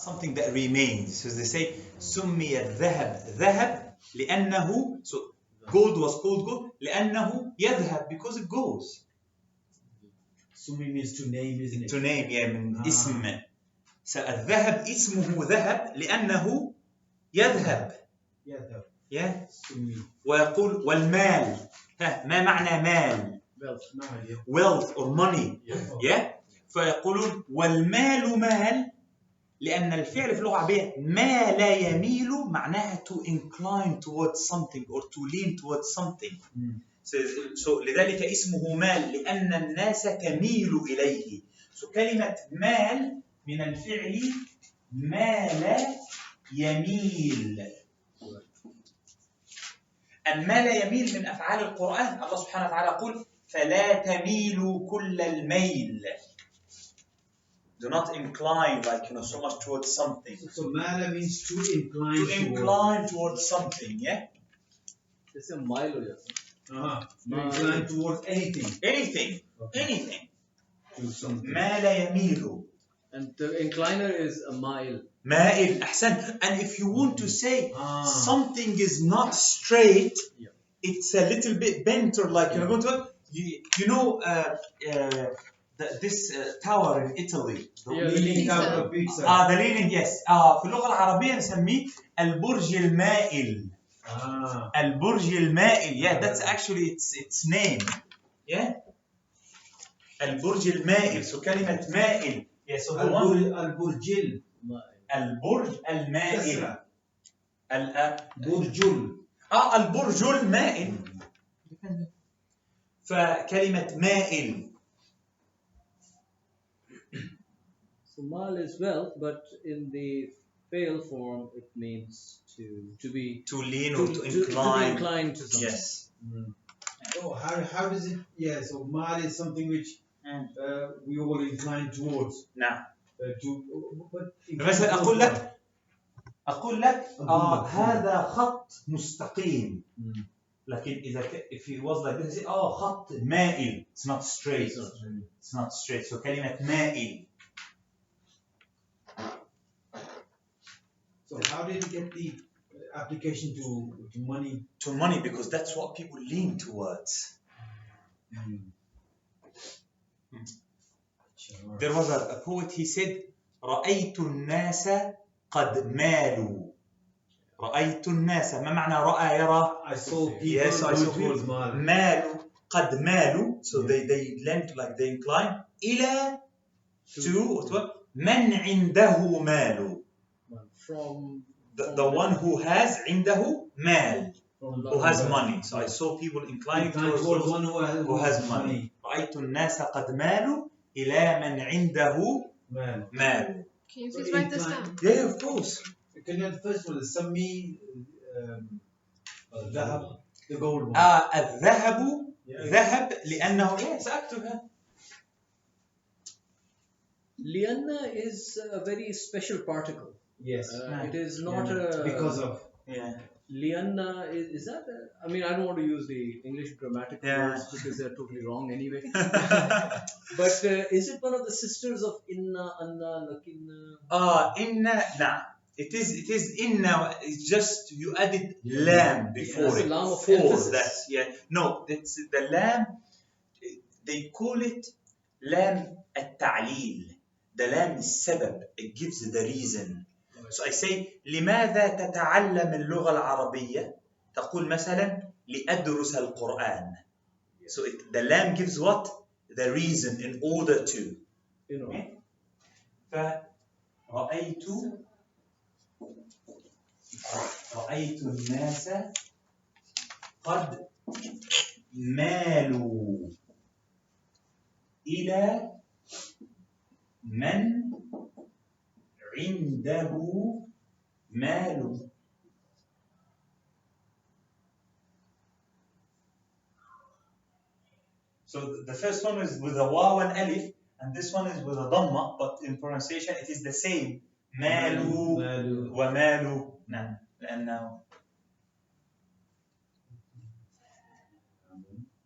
something that remains. So they say سمي الذهب ذهب لأنه, so gold was called gold لأنه يذهب, because it goes. Sumi means to name, isn't it? To name, yeah, من اسم. So الذهب اسمه ذهب لأنه يذهب. يذهب. Yeah. Sumi. ويقول والمال. ها ما معنى مال؟ Wealth or money. Yeah. فيقولون والمال مال لأن الفعل في اللغة العربية ما لا يميل معناها to incline towards something or to lean towards something. So لذلك اسمه مال لأن الناس تميل إليه. So كلمة مال من الفعل مال يميل. المال يميل من أفعال القرآن. الله سبحانه وتعالى يقول فلا تميلوا كل الميل. Do not incline like so much towards something. So mala means to incline. To incline towards something, yeah. It's a mile or To incline towards anything. Anything, anything. To something. مال يميل. And the incliner is a mile. مائل أحسن. And if you want to say something is not straight, it's a little bit bent or like you're going to, you know. This tower in Italy, the leaning tower of Pisa. The leaning, yes. في اللغة العربية نسميه البرج المائل. البرج المائل. Yeah, that's actually its name. Yeah. البرج المائل. So كلمة مائل. Yeah, so البرج البرج المائل. برجل. البرج المائل. فكلمة مائل. So mal is wealth, but in the fail form, it means to be to lean or to incline. To incline to something. Yes. Oh, how does it? Yeah. So mal is something which we all incline towards. نعم. مثلا أقول لك هذا خط مستقيم. لكن إذا if it was like this, خط مائل. It's not straight. It's not straight. So كلمة مائل. So how did you get the application to money? To money, because that's what people lean towards. There was a poet, he said, رأيت الناس قد مالوا. رأيت الناس. ما معنى رأى يرى? I saw people. Yes, I saw people. مالوا. قد مالوا. So they lent, like they incline. إلى to من عنده مال. From the one who has عنده مال. Who has money. So I saw people inclining towards one who has money. رأيت الناس قد مالوا إلى من عنده مال. Can you please write this down? Yeah, of course. Can you the first one? سمي الذهب, the gold one. الذهب ذهب لأنه سأكتبها. Lianna is a very special particle. Yes. It is not a... Because of... Lianna is that... I mean, I don't want to use the English grammatical words because they're totally wrong anyway. But is it one of the sisters of Inna, Anna, Lakinna? Inna, nah. It is Inna. It's just you added lam before it. Lam of emphasis. No, it's the lam. They call it lam التعليل. The lam is sabab. It gives the reason. So I say لماذا تتعلم اللغة العربية؟ تقول مثلا لأدرس القرآن. So the lam gives what? The reason in order to. فرأيت الناس قد مالوا إلى من عنده مال. So the first one is with a waw and alif, and this one is with a dhamma, but in pronunciation it is the same. مالوا ومالوا. نعم. لأنه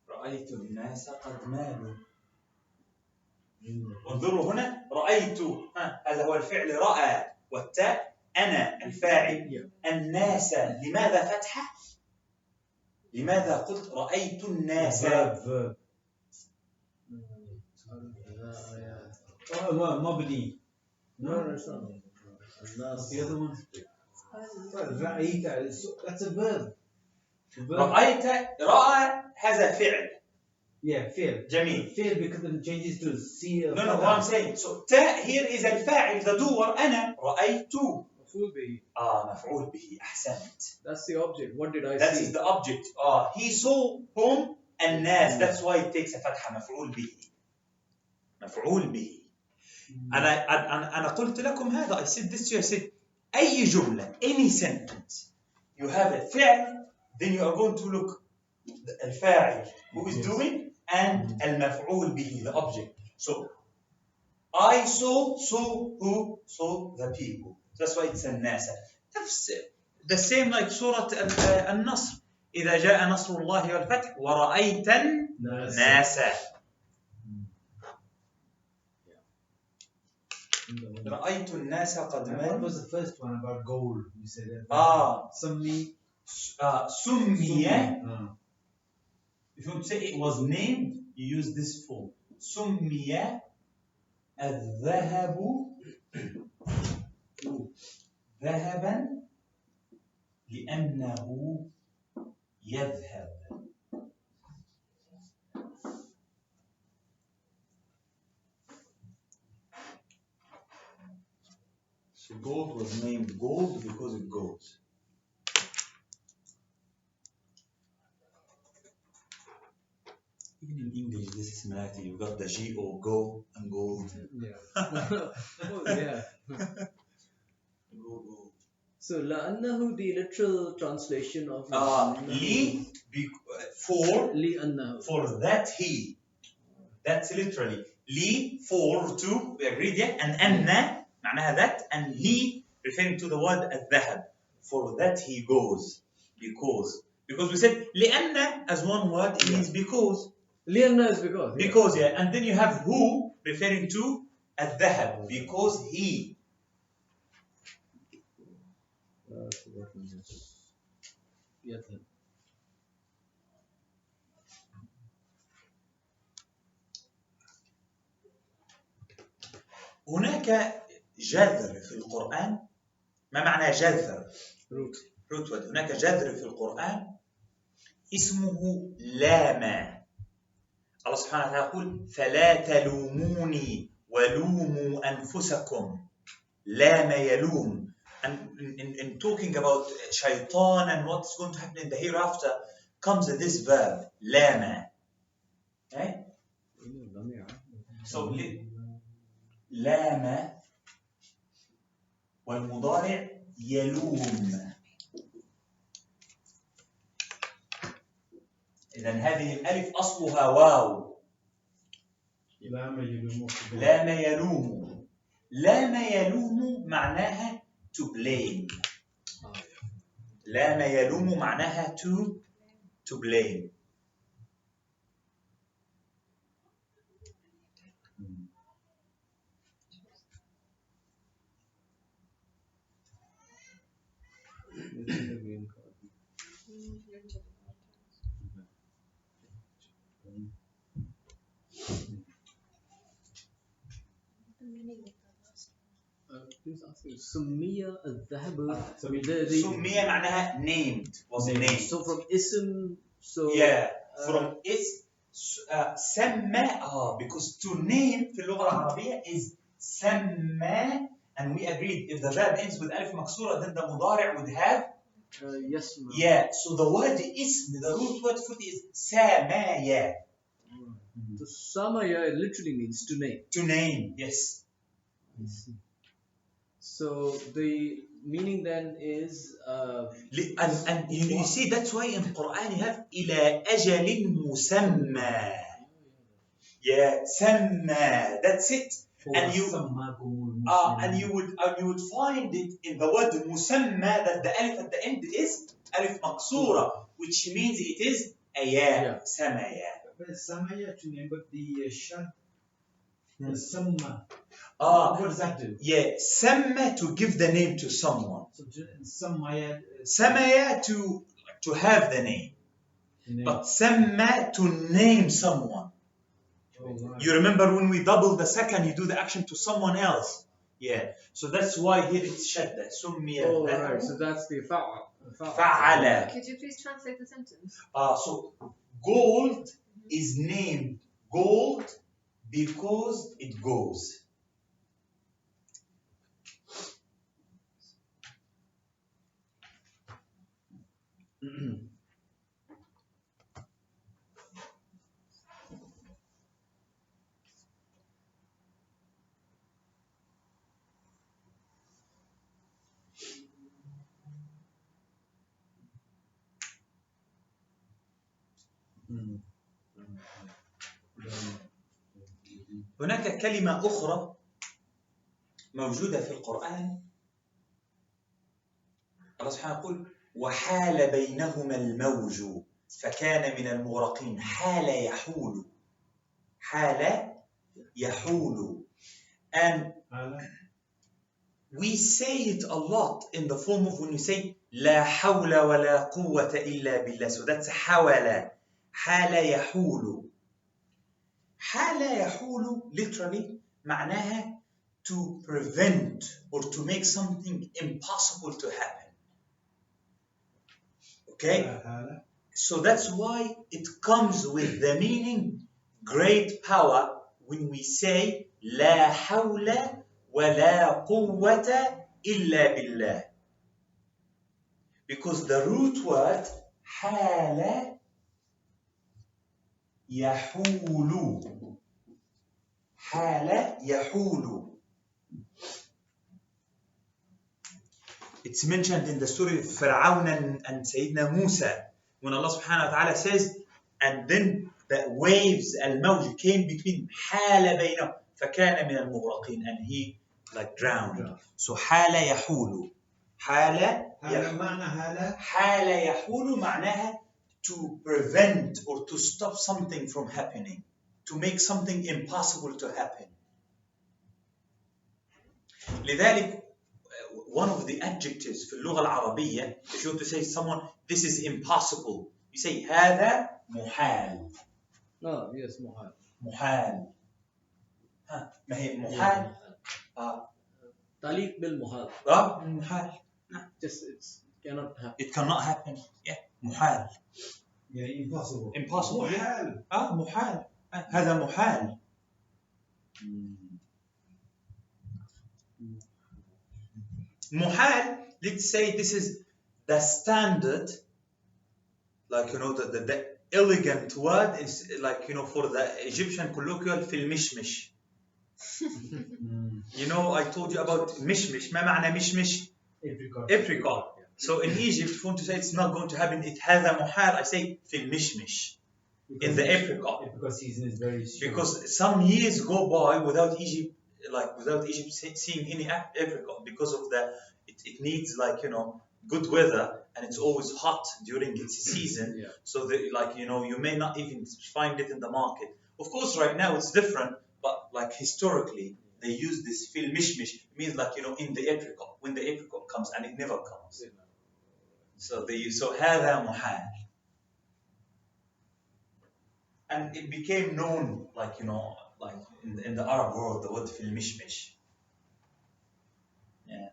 رأيت الناس قد مالوا. انظروا هنا رأيت. هذا هو الفعل رأى. والتاء أنا الفاعل. الناس لماذا فتحة؟ لماذا قلت رأيت الناس؟ verb. مبني. No, it's not. The other one. رأيت. That's a verb. رأيت رأى هذا فعل. Yeah, fail. جميل. Fail because it changes to see. No, what I'm saying. So تاء here is الفاعل, the doer. أنا رأيت. مفعول به. مفعول به. أحسنت. That's the object. What did I That see? is the object. He saw whom? الناس. That's why it takes a فتحة. مفعول به. مفعول به. أنا قلت لكم هذا. I said this to you. I said أي جملة, any sentence, you have a فعل, then you are going to look الفاعل who is doing and المفعول به, the object. So I saw who saw the people. That's why it's الناس. The same like سورة النصر. إذا جاء نصر الله والفتح ورأيت الناس. رأيت الناس قد ماتوا. What was the first one about gold? You said that. سمي. سمي. If you say it was named, you use this form. سمي الذهب ذهبا لأنه يذهب. So gold was named gold because it goes. Even in English, this is similarity. You've got the G-O, go, and gold. Yeah. Oh, yeah. Go. So, لأنه, the literal translation of li, for, لأنه. For that he. That's literally. Li, for, to, we agreed, yeah? And anna, معناها that, and he, referring to the word الذهب. For that he goes. Because we said لأن as one word, it means because. لأنه is because. Because, yeah. And then you have who, referring to الذهب. Because he. هناك جذر في القرآن. ما معنى جذر؟ root word. هناك جذر في القرآن اسمه لام. الله سبحانه وتعالى يقول فلا تلوموني ولوموا أنفسكم. لام يلوم. And in talking about shaitan and what's going to happen in the hereafter comes this verb لام. Okay? So لام والمضارع يلوم. إذن هذه الألف أصلها واو. لام يلوم. لام يلوم. لام يلوم معناها to blame. لام يلوم معناها to blame. سمية الذهب. سمية معناها named, was named. So from ism, so yeah, from سمى. Because to name في اللغة العربية is سمى, and we agreed if the verb ends with ألف مكسورة then the مضارع would have يسمى. Yeah, so the word ism, the root word for it is سمايا. So samaya literally means to name. To name, yes. I see. So the meaning then is and you see that's why in Quran you have إلى أجل مسمى. Yeah, سمى. That's it. And you would find it in the word مسمى that the alif at the end is alif مقصورة, which means it is أيا. سمايا. Samaya to name, but the shad Samma. Ah, What does that do? yeah, samma to give the name to someone. So Samaya. Samaya to have the name. But samma to name someone. You remember when we double the second, you do the action to someone else. Yeah. So that's why here it's shadda. Summiya. Oh, right. So that's the fa'al. Fa'ala. Could you please translate the sentence? So gold is named gold because it goes. هناك كلمة أخرى موجودة في القرآن. الله سبحانه يقول وحال بينهما الموج فكان من المغرقين. حال يحول. حال يحول. And we say it a lot in the form of when you say لا حول ولا قوة إلا بالله. So that's حول. حال يحول. حال يحول literally معناها to prevent or to make something impossible to happen. Okay? So that's why it comes with the meaning great power when we say لا حول ولا قوة إلا بالله. Because the root word حال يحول. حال يحول. It's mentioned in the story of Fir'aun and Sayyidina Musa when Allah subhanahu wa ta'ala says, and then the waves, al-mawj, came between حال بينهم فكان من المغرقين, and he like drowned. So حال يحول. حال يحول معناها to prevent or to stop something from happening, to make something impossible to happen. لذلك one of the adjectives في اللغة العربية, if you want to say to someone this is impossible, you say هذا محال. Oh, yes, محال. محال. ما هي محال؟ تعليق بالمحال. محال. Just it cannot happen. It cannot happen. Yeah. محال. Yeah, impossible. Impossible. محال. محال. هذا محال. محال, let's say this is the standard, like, you know, the elegant word is like, you know, for the Egyptian colloquial في المشمش. You know, I told you about mishmish. ما معنى mishmish? Apricot. So in Egypt, if you want to say it's not going to happen, it هذا محال, I say في المشمش. In the apricot. Because season is very short. Because some years go by without Egypt seeing any apricot because of it needs, like, you know, good weather, and it's always hot during its season. Yeah. So like, you know, you may not even find it in the market. Of course, right now it's different, but like historically they use this fil mishmish. It means, like, you know, in the apricot, when the apricot comes, and it never comes. So they use هذا محال. And it became known, like, you know, like in the Arab world, the word fil mishmish. Yeah.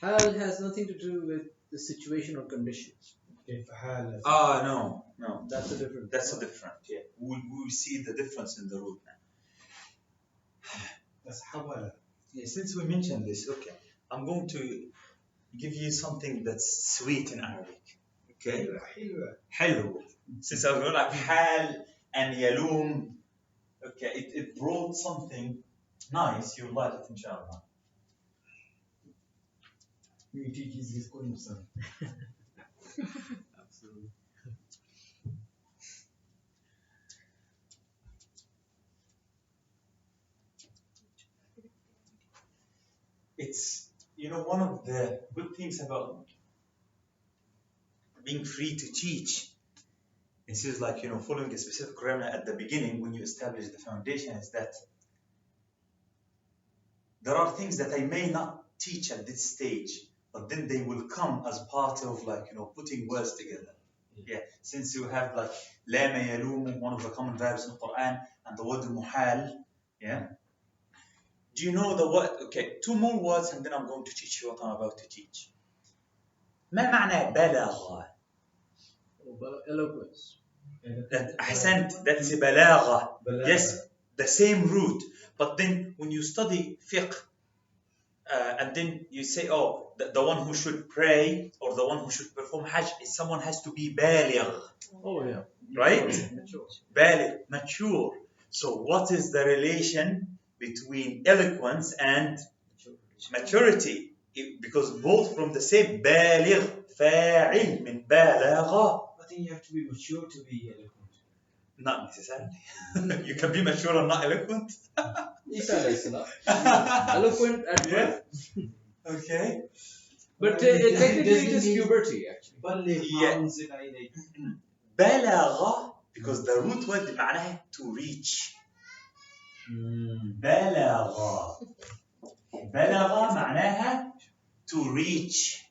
Hal has nothing to do with the situation or conditions. No. That's a different. That's a different. Yeah. We see the difference in the root now. That's hawala. Yeah, since we mentioned this, okay, I'm going to give you something that's sweet in Arabic. Okay. حلو. Since I was going like hal and yalum, okay, it brought something nice. You'll like it, inshallah. You teach this son. Absolutely. It's, you know, one of the good things about being free to teach This is like, following a specific grammar at the beginning when you establish the foundation is that there are things that I may not teach at this stage, but then they will come as part of putting words together. Yeah, since you have like لام يلوم, one of the common verbs in the Quran, and the word muhal. Yeah. Do you know the word? Okay, 2 more words and then I'm going to teach you what I'm about to teach. ما معنى بلغ؟ Eloquence. أحسنت, that's بلاغة. Yes, the same root. But then when you study fiqh, and then you say, oh, the one who should pray or the one who should perform hajj, someone has to be baligh. Oh yeah. Right? Mature. Baligh, mature. So what is the relation between eloquence and maturity? Because both from the same baligh, fa'il min balagha. I think you have to be mature to be eloquent. Not necessarily. You can be mature and not eloquent. Isa alayhi salam. Eloquent at birth. Okay. But technically it is puberty actually. Yeah. بلغ, because the root word معناها to reach. بلغ. بلغ معناها to reach.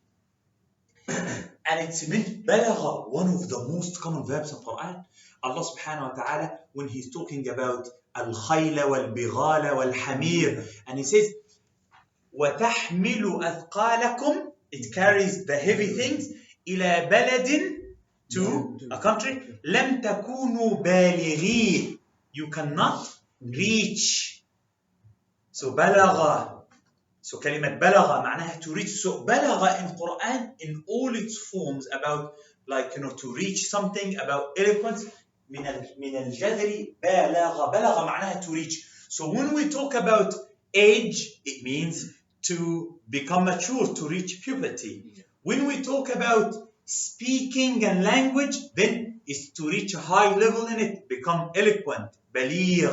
And it's meant بلغ, one of the most common verbs in Quran. Allah subhanahu wa ta'ala, when he's talking about الخيل والبغال والحمير, and he says وتحمل أثقالكم, it carries the heavy things, إلى بلد, to a country, لم تكونوا بالغيه, you cannot reach. So بلغ, so كلمة بلغ معناها to reach. So بلغ in Quran in all its forms about to reach something, about eloquence, من الجذر بلغ. بلغ معناها to reach. So when we talk about age, it means to become mature, to reach puberty. When we talk about speaking and language, then it's to reach a high level in it, become eloquent, baligh.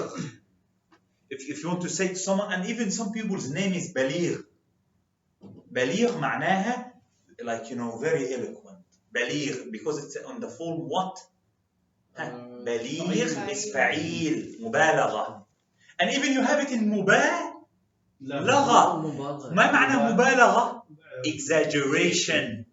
If you want to say to someone, and even some people's name is baligh. Baligh معناها very eloquent. Baligh, because it's on the form what? بليغ is فعيل, مبالغة. And even you have it in مبالغة. ما معنى مبالغة? Exaggeration.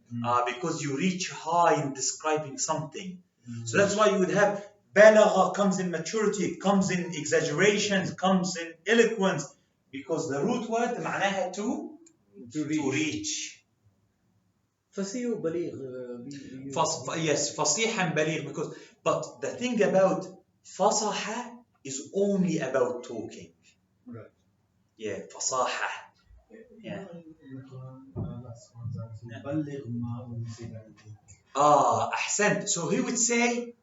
Because you reach high in describing something. So that's why you would have balagha comes in maturity, comes in exaggeration, comes in eloquence, because the root word معناها to reach. فصيح بليغ. Yes, فصيحا بليغ, because but the thing about فصاحة is only about talking. Right. Yeah, فصاحة. Yeah. أحسنت. So he would say,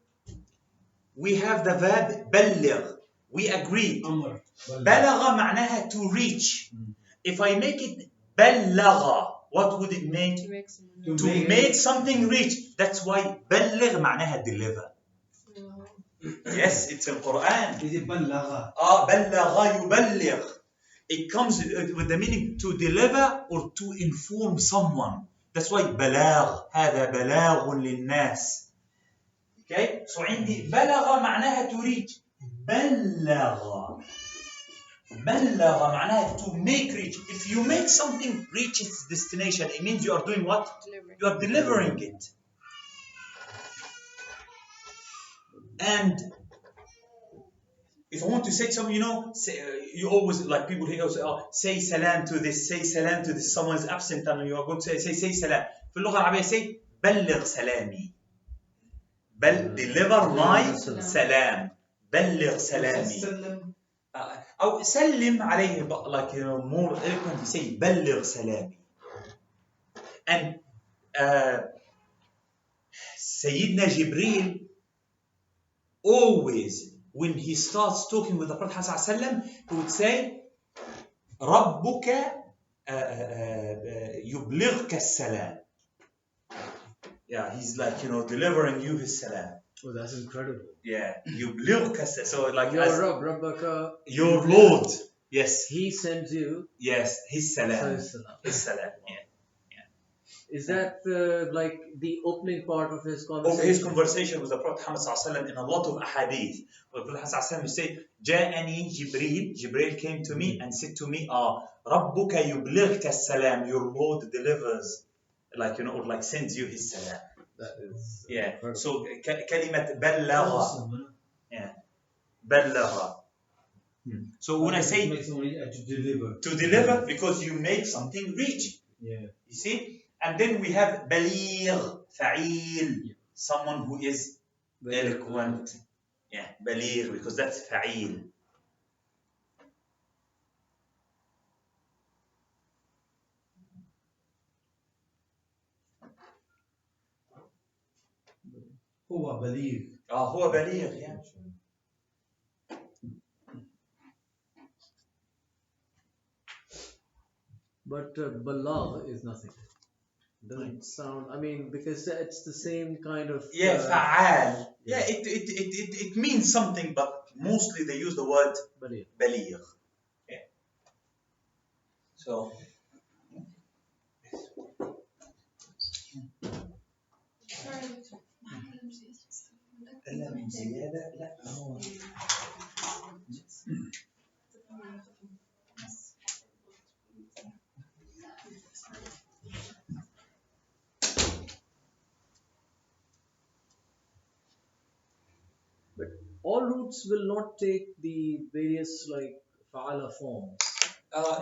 we have the verb بلغ. We agreed. بلغ معناها to reach. If I make it بلغ, what would it mean? To make something reach. That's why بلغ معناها deliver. Yes, it's in Quran. Is it بلغ? بلغ يبلغ. It comes with the meaning to deliver or to inform someone. That's why بلاغ, هذا بلاغ للناس. Okay? So عندي بلغ معناها to reach. بلغ. بلغ معناها to make reach. If you make something reach its destination, it means you are doing what? You are delivering it. And if I want to say something, you always, like people here say, say salam to this, say salam to this. Someone is absent and you are going to say salam. في اللغة العربية say بلغ سلامي. Deliver my salam. بلغ سلامي. أو سلم عليه, like more eloquent, you say بلغ سلامي. And Sayyidina Jibreel always, when he starts talking with the Prophet ﷺ, he would say ربك يبلغك السلام. Yeah, he's like, delivering you his salam. Oh, that's incredible. Yeah, يبلغك السلام. So like your Rabb, Rabbaka, your Lord. Yes. He sends you. Yes, his salam. His salam. His salam. Yeah. Is that like the opening part of his Of conversation? his conversation with the Prophet Muhammad sallallahu alaihi wasallam in a lot of ahadith. The Prophet sallallahu alaihi wasallam will say, "Ja'ani Jibril." Jibril came to me and said to me, "Rabbuka yublighka salam." Your Lord delivers, like or like sends you his salam. That is Yeah. So كلمة بلغ. Yeah. بلغ. So when I say to deliver, because you make something reach. Yeah. You see? And then we have baligh, fa'il, someone who is eloquent. Yeah, baligh, because that's fa'il. هو بليغ. هو بليغ, yeah. But balagh is nothing. Doesn't sound. I mean, because it's the same kind of. Yeah, fa'al. Yeah. Yeah, it means something, but mostly they use the word baligh. Yeah. So. إلا من زيادة لا هو. But all roots will not take the various like fa'ala forms.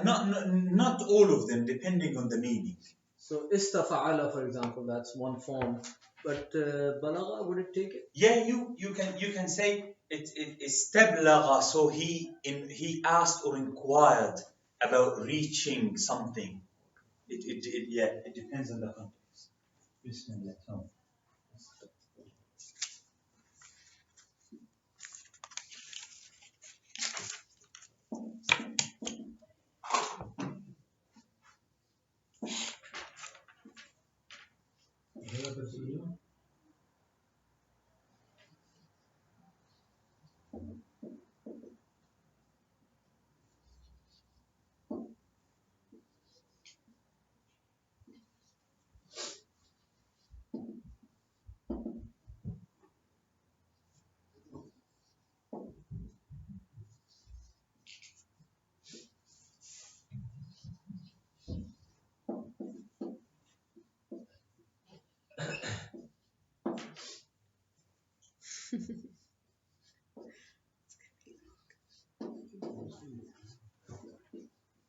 Not all of them, depending on the meaning. So istafa'ala, for example, that's one form. But balagha, would it take it? Yeah, you can say it istablaga. So he asked or inquired about reaching something. It depends on the context. Bismillah.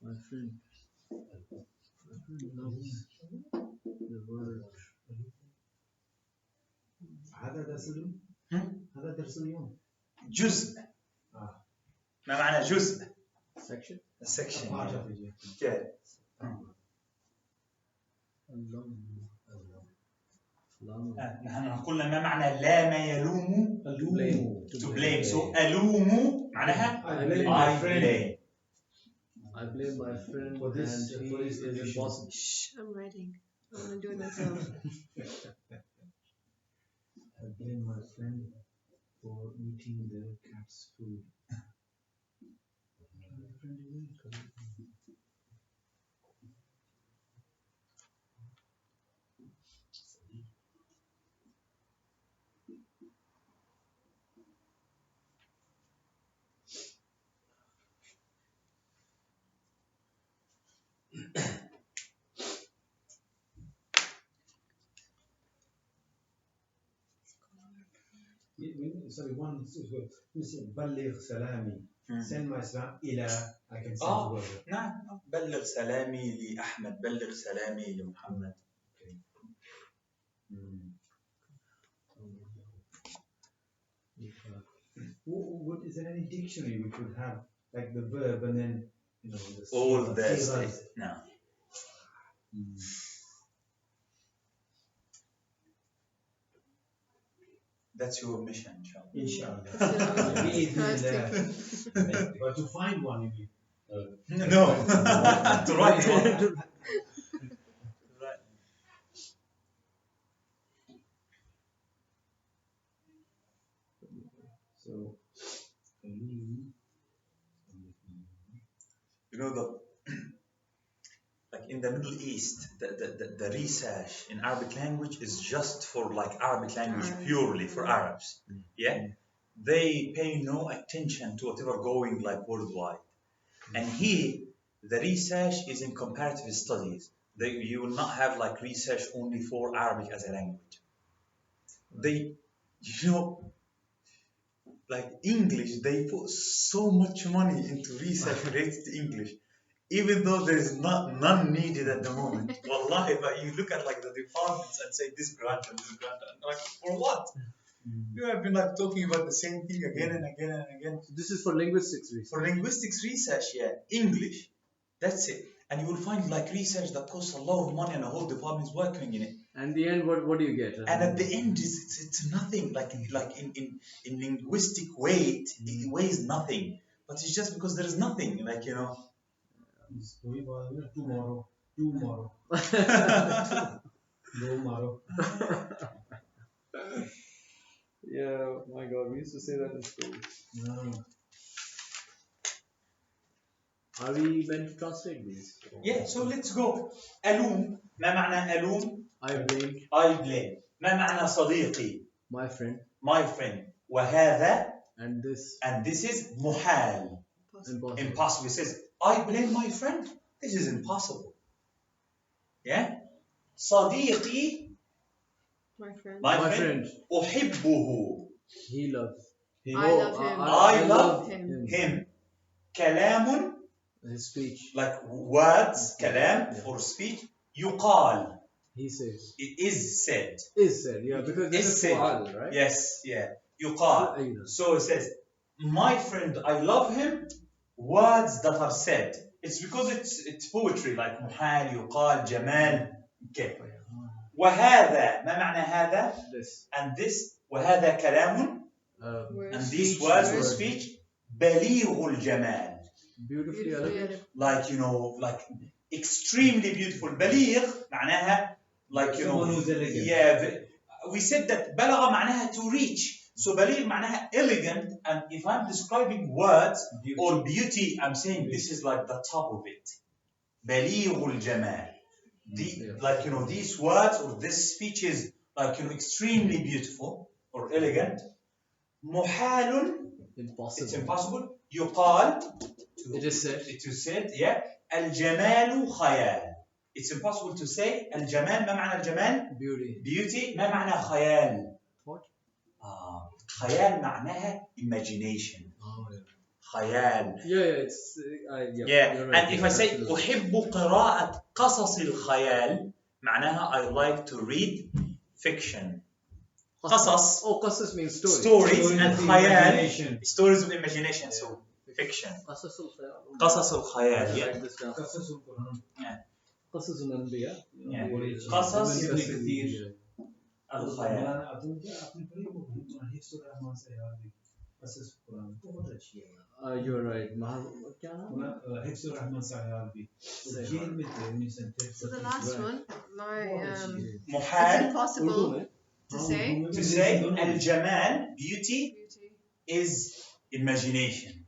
My friend loves the word. هذا درس اليوم؟ هذا درس اليوم. جزء. ما معنى جزء؟ Section. Section. نحن قلنا ما معنى لا ما يلوم to blame. So ألوم معناها I blame my friend. I blame my friend for this, and he is impossible. Shh, I'm writing. I'm gonna do it myself. I blame my friend for eating the cat's food. Sorry, one you said بلغ سلامي. Send my salam إلى. I can send to her. نعم. بلغ سلامي لأحمد, بلغ سلامي لمحمد. Is there any dictionary which would have like the verb and then the all the sighs? No. That's your mission, inshallah. But to find one, you mean? No. To write one. So, you know, like in the Middle East, the research in Arabic language is just for like Arabic language purely for Arabs. Yeah, they pay no attention to whatever going like worldwide. And here, the research is in comparative studies. You will not have like research only for Arabic as a language. They, you know, like English, they put so much money into research related to English, even though there is none needed at the moment. Wallahi, but you look at like the departments and say this grant and this grant, and like for what? You have been like talking about the same thing again and again and again. So this is for linguistics research. For linguistics research, yeah, English, that's it. And you will find like research that costs a lot of money and a whole department is working in it. And the end, what do you get? And at the end, it's nothing. Like in linguistic weight, it weighs nothing. But it's just because there is nothing. Like Tomorrow. Tomorrow. Yeah, my God, we used to say that in school. No. Are we meant to translate these? Yeah, so let's go. ألوم. ما معنى ألوم؟ I blame I blame. ما معنى صديقي؟ my friend, My friend. وهذا. and this And this is محال. impossible. Impossible. It says, I blame my friend. This is impossible. Yeah? صديقي. My friend. My friend. أحبه. He loves I love him. I love him. him. كلام. his speech. Like words. كلام for speech. يقال. He says. It is said. Is said, yeah, because this Is is said. fu'al, right? Yes, yeah. يقال. So it says, my friend, I love him. Words that are said. It's because it's poetry, like محال, يقال, جمال. Okay. وهذا. ما معنى هذا? This. And this. وهذا كلام. Words. And these Speech, words or word. speech. بليغ الجمال. Beautifully elegant. Like, like extremely beautiful. بليغ معناها like, Someone who's elegant. Yeah, we said that بلغ معناها to reach. So بليغ معناها elegant, and if I'm describing words or beauty, I'm saying this is like the top of it. بليغ الجمال. Like, these words or this speech is like, extremely beautiful or elegant. محال. Impossible. It's impossible. يقال. It is said. It is said, yeah. الجمال خيال. It's impossible to say. الجمال. ما معنى الجمال? Beauty. Beauty. ما معنى خيال? What? خيال معناها imagination. Oh, yeah. خيال. Yeah, it's yeah. Yeah. You're right. And if I say Absolutely. أحب قراءة قصص الخيال, معناها I like to read fiction. قصص. Oh, qasas means story. Stories and of خيال. imagination. Stories of imagination. So fiction. قصص الخيال. قصص الخيال. I Yeah. write this down. قصص القرآن. قصص الأنبياء. Yeah. قصص قصص ابن كثير. الخيال. मैं तुम क्या अपने पढ़ी हो हिफ्ज़ रहमान से याद है قصص القرآن बहुत अच्छी है You're right. क्या नाम? मैं हिफ्ज़ रहमान से याद भी जेल में थे 1933 So the last one, my it's محال. impossible to say. To say الجمال, beauty, Beauty. is imagination.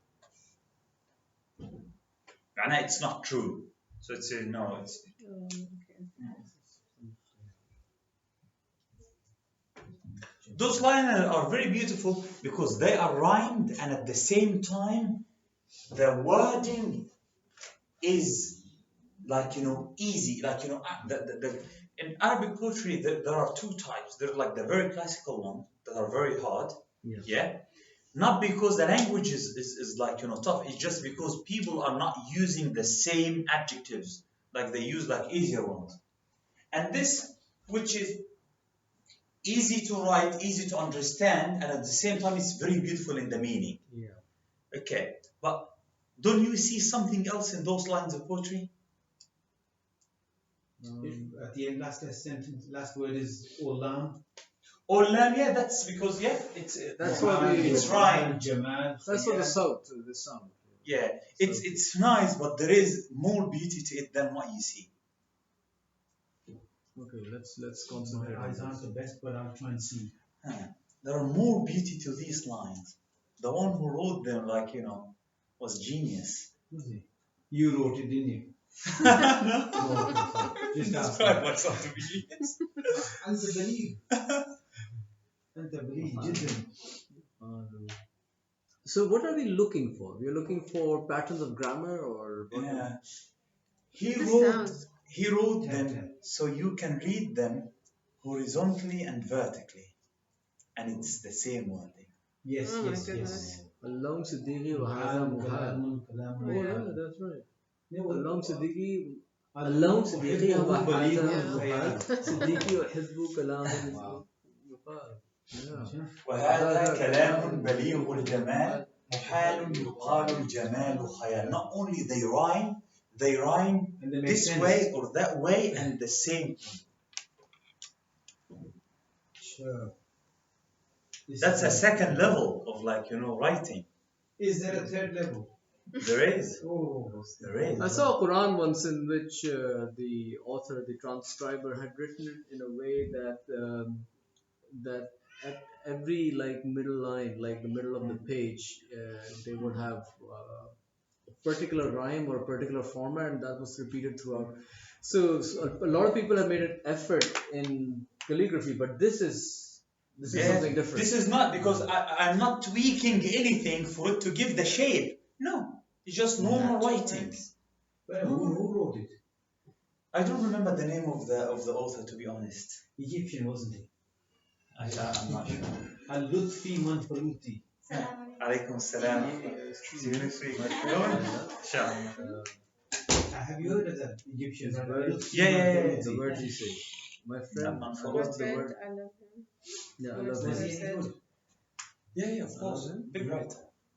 معناها it's not true. So it's no, it's Okay. those lines are very beautiful because they are rhymed, and at the same time the wording is like easy, like in Arabic poetry there are two types. There's like the very classical ones that are very hard. Yeah. Not because the language is like tough, it's just because people are not using the same adjectives, like they use like easier ones. And this, which is easy to write, easy to understand, and at the same time it's very beautiful in the meaning. Yeah. Okay, but don't you see something else in those lines of poetry? At the end, last sentence, last word is olam. Olam, yeah, that's because it's That's what it's rhymed. Jamal. That's for the south, the sound. Yeah, it's nice, but there is more beauty to it than what you see. Okay, let's My concentrate on eyes aren't this. the best, but I'll try and see. There are more beauty to these lines. The one who wrote them, was genius. Was it? You wrote it, didn't you? No. Just ask. Describe myself to be genius. أنت بليغ. أنت بليغ جدا. So what are we looking for? We are looking for patterns of grammar or what? Yeah. This He wrote them so you can read them horizontally and vertically. And it's the same wording. Yes, Oh my yes, goodness. yes. اللهم صديقي وهذا محال. Oh yeah, that's right. اللهم صديقي اللهم صديقي وهذا محال. صديقي أحب كلامه محال. وهذا كلام بليغ الجمال محال يقال الجمال خيال. Not only they rhyme this way or that way and the same. Sure. That's a second level of writing. Is there a third level? There is. Oh, There is. I saw a Quran once in which the author, the transcriber, had written it in a way that at every middle line, like the middle of the page, they would have a particular rhyme or a particular format, and that was repeated throughout. So a lot of people have made an effort in calligraphy, but this is something different. This is not because I'm not tweaking anything for it to give the shape. No, it's just normal writing. well, who wrote it? I don't remember the name of the author, to be honest. Egyptian, wasn't he? I'm not sure. Al-Lutfi Manfaruti. Alaikum salam. See you next week. Have you heard of that Egyptian? Yeah. The words you say. My friend, I'm I love the word. I love him. Yeah, I love Was Was him. he any good? Yeah, of course. Big writer.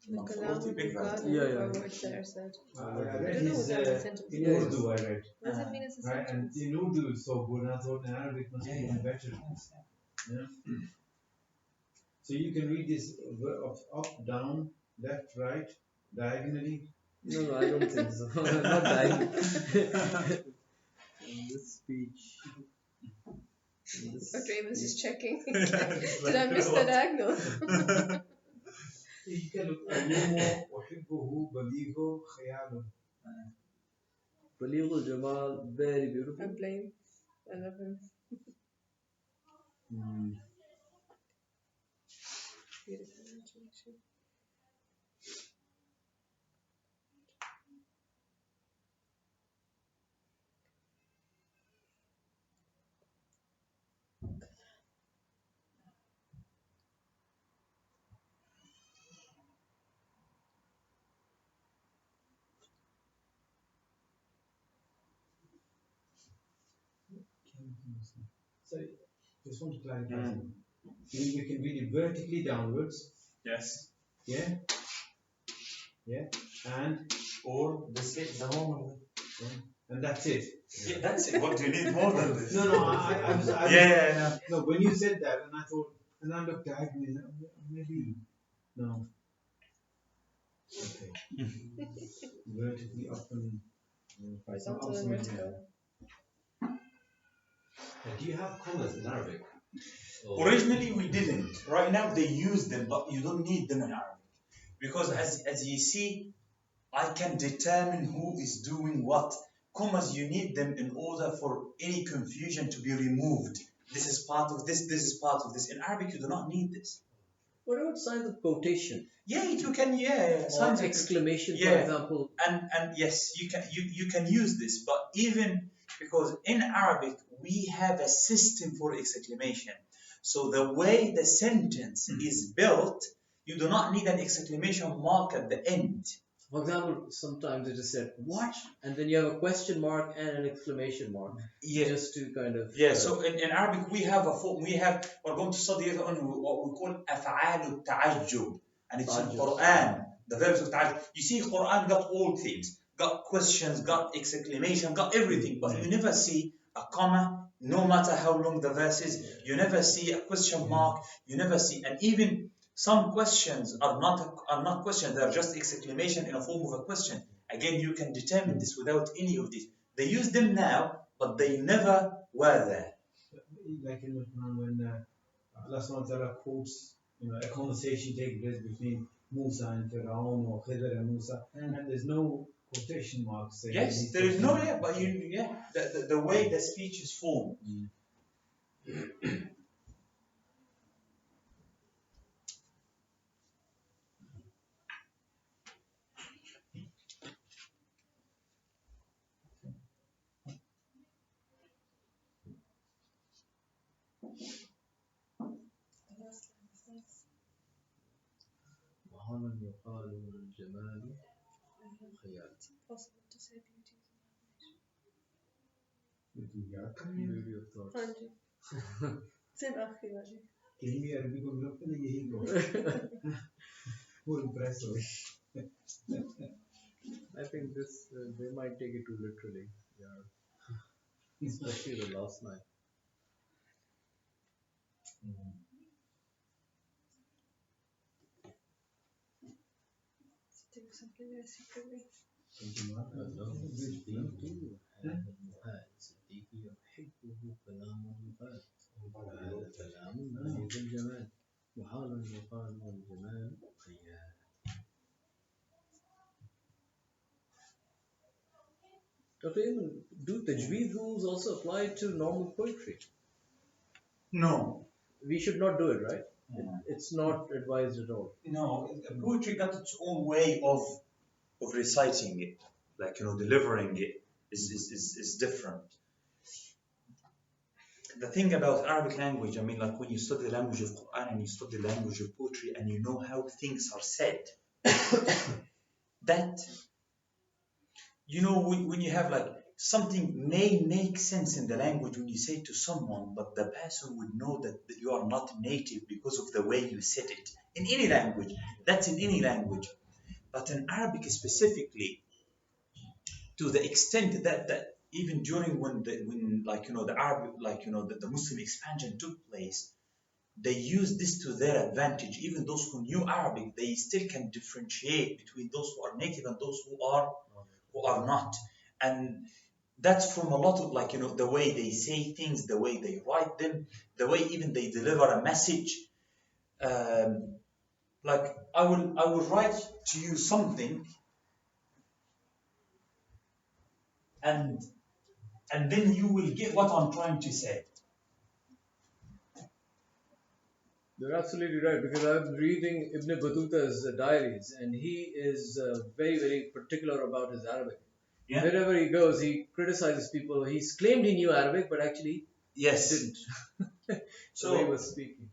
The kalam Big of God, writer. Yeah, yeah. or words that are said. I I read don't know his what that sentence in is. Urdu. I read. What does it mean as a Right, and sentence? in Urdu is so good, and I thought in Arabic must be even better. Yeah. So you can read this up, down, left, right, diagonally. No, I don't think so. Not dying. In this speech. Okay, Amos is checking. Did I miss the diagonal? اليوم أحبه بليغ خيال. بليغ الجمال, very I beautiful. blame. I love him. Beautiful imagination. So just want to clarify something. You can read it vertically downwards. Yes. Yeah. Yeah. And Or the normal. and that's it. Yeah, that's it. What do you need more than this? No, I was. Yeah. No, when you said that, and I thought, and I looked diagonally, maybe no. Okay. Vertically up and Horizontal and vertical. Do you have commas in Arabic? Or- Originally we didn't. Right now they use them, but you don't need them in Arabic. Because as you see, I can determine who is doing what. Commas, you need them in order for any confusion to be removed. This is part of this is part of this. In Arabic you do not need this. What about signs of quotation? Yeah, you can, Or signs of exclamation, for Yeah. example. and yes, you can use this, but even because in Arabic we have a system for exclamation. So the way the sentence is built, you do not need an exclamation mark at the end. For example, sometimes it is said, what? And then you have a question mark and an exclamation mark. Yeah. Just to kind of... Yeah, so in Arabic we have we're going to study it on what we call أفعال التعجب, and it's in تعجب. Quran, the verbs of تعجب. You see, Quran got all things, got questions, got exclamation, got everything, but you never see a comma, no matter how long the verse is. You never see a question mark. You never see, and even some questions are not questions; they're just exclamation in a form of a question. Again, you can determine this without any of this. They use them now, but they never were there. like in the Quran when Allah subhanahu wa ta'ala quotes, a conversation taking place between Musa and Fir'aun or Khidr and Musa, and there's no quotation marks. Saying Yes, there is no but the way the speech is formed. وهذا يقال الجمال خيال. Possible to say beauty Beauty of thoughts. हाँ जी सिर्फ आखिरी वाली कहीं अरबी को मिलो तो यही लो वो impress हो I think this they might take it too literally. Yeah, especially the last line. do something very secretly صديقي يحبه كلام المفاد هذا كلام مزيد الجمال محال يقال الجمال خيال. Dr. Ayman, do tajweed rules also apply to normal poetry? No. We should not do it, right? It's not advised at all. No, poetry got its own way of reciting it, like delivering it is different. The thing about Arabic language, I mean, like when you study the language of Quran and you study the language of poetry and you know how things are said, that when you have like something may make sense in the language when you say it to someone, but the person would know that you are not native because of the way you said it. In any language, that's in any language. But in Arabic specifically, to the extent that even during when the Arab, the Muslim expansion took place, they used this to their advantage. Even those who knew Arabic, they still can differentiate between those who are native and those who are not. And that's from a lot of the way they say things, the way they write them, the way even they deliver a message. Like I will write to you something, and then you will get what I'm trying to say. You're absolutely right, because I'm reading Ibn Battuta's diaries, and he is very, very particular about his Arabic. Yeah. Wherever he goes, he criticizes people. He's claimed he knew Arabic, but actually Yes. didn't. So the way he was speaking.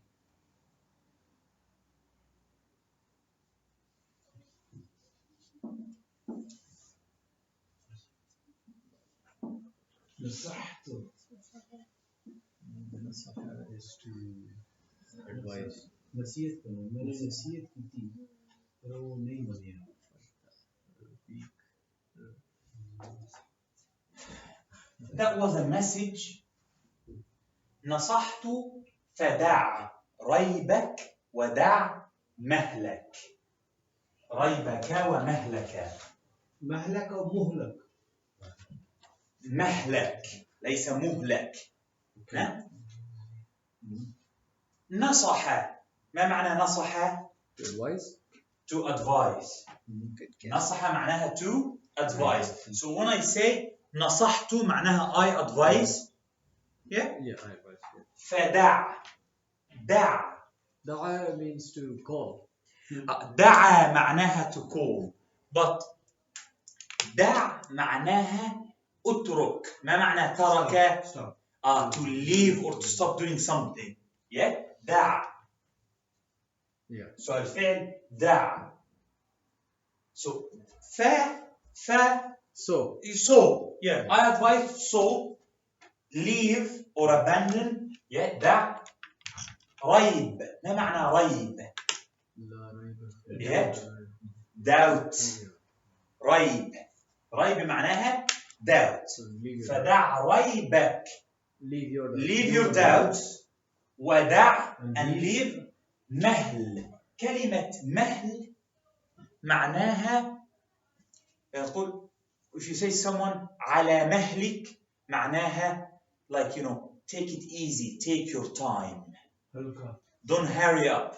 Nasaha is to advise. नसीहत करो मैंने नसीहत की थी पर वो नहीं बनी that was a message. نصحت فدع ريبك ودع مهلك. ريبك ومهلك. مهلك أو مهلك؟ مهلك ليس مهلك. نصح. ما معنى نصح؟ To advise. To advise. نصح معناها to advise. So when I say نصحت معناها I advise. Yeah? Yeah, I advise. Yeah. فدع. دع. Da'a means to call. دعا معناها to call. But دع معناها اترك. ما معنى ترك؟ Stop. To leave or to stop doing something. Yeah? دع. Yeah. So الفعل دع. So So. Yeah. I advise so. Leave or abandon. Yeah. دع. ريب. ما معنى ريب؟ لا ريب. Yeah. Doubt. ريب. ريب معناها doubt. So leave your فدع ريبك. leave your doubts. ودع and leave مهل. كلمة مهل معناها يقول if you say someone على مهلك معناها like take it easy, take your time. Don't hurry up.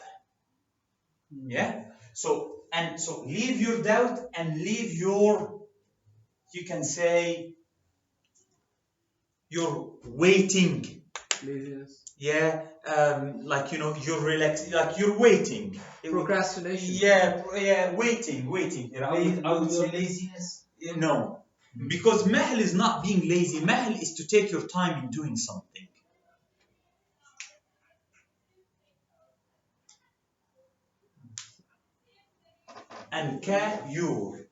Yeah? So leave your doubt and leave your you can say you're waiting. Laziness. Yeah, like you're relaxed, like you're waiting. Procrastination. Yeah, waiting. You know, I would say laziness. no, because mahl is not being lazy. Mahl is to take your time in doing something. And kayur.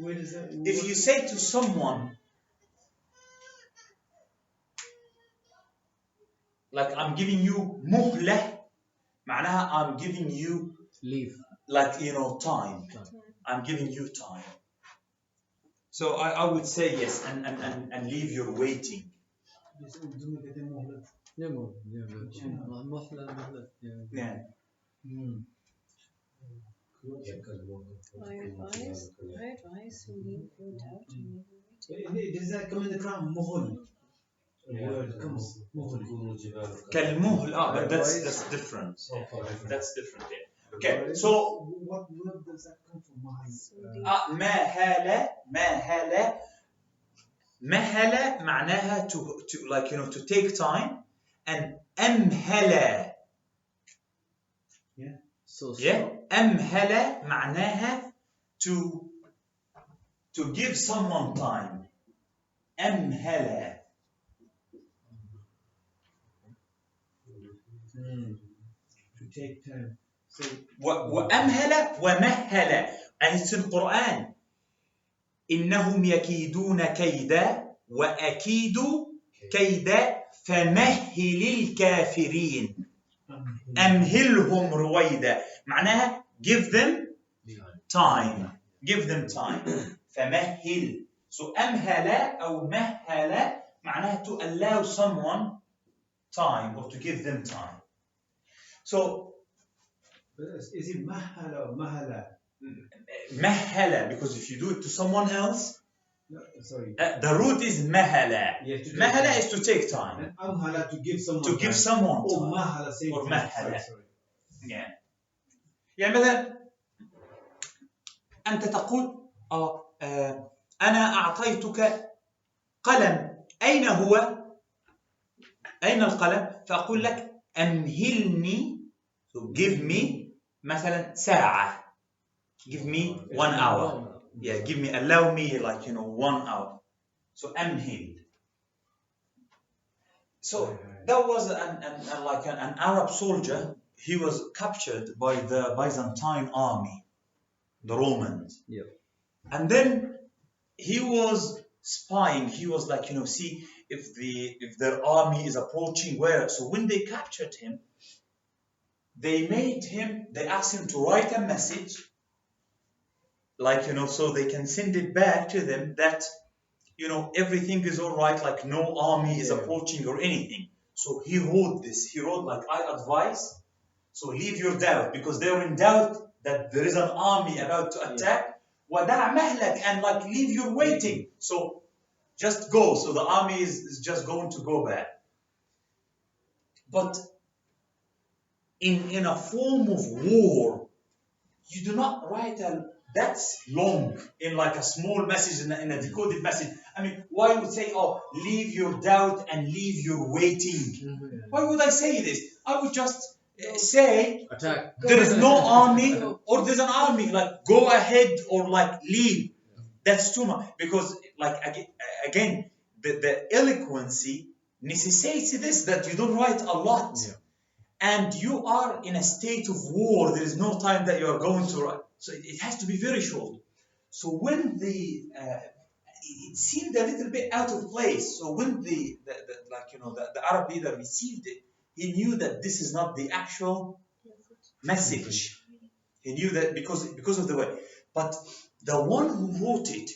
Where is that? If you say to someone, like I'm giving you muhlah, معناها I'm giving you Leave. like time. I'm giving you time. So I would say yes and leave your waiting. Yeah. I advise you leave your doubt and leave your waiting. Does that come in the Quran? Mughal. Word comes mughal. كالمهل. But that's different. That's different. Yeah. Okay, so what word does that come from? مهلة معناها to like to take time, and أمهلة. So Yeah, أمهلة معناها to give someone time. أمهلة. To take time. So وأمهلة ومهلة. And it's in Quran. إنهم يكيدون كيدا وأكيد كيدا فمهل الكافرين أمهلهم رويدا. معناها give them time. فمهل. So أمهل أو مهل معناها to allow someone time or to give them time. So is it mahala or mahala? مهل, because if you do it to someone else, No, sorry. the root is mahala. Yeah, Mahala is to take time. And amhala to give someone To give time. someone Or time. mahala same Or thing. mahala. Sorry. Yeah. يعني مثلا أنت تقول أنا أعطيتك قلم. أين هو؟ أين القلم؟ فأقول لك أمهلني. So give me مثلا ساعة. Give me 1 hour. Yeah, give me, allow me 1 hour. So أمهل. So that was an Arab soldier. He was captured by the Byzantine army, the Romans. Yeah. And then he was spying. He was see if their army is approaching where. So when they captured him, they asked him to write a message, so they can send it back to them that everything is all right, like no army is approaching or anything. So he wrote this. He wrote I advise. So leave your doubt, because they were in doubt that there is an army about to attack. وَدَعْ مَهْلَكَ, and leave your waiting. So just go. So the army is just going to go back. But in a form of war, you do not write that's long in a small message, in a decoded message. I mean, why would say, leave your doubt and leave your waiting? Why would I say this? I would just say, attack. There is no army, or there's an army, go ahead or leave. That's too much, because again, the eloquency necessitates this, that you don't write a lot. Yeah. And you are in a state of war. There is no time that you are going to write. So it has to be very short. So when it seemed a little bit out of place. So when the Arab leader received it, he knew that this is not the actual message. He knew that because of the way. But the one who wrote it,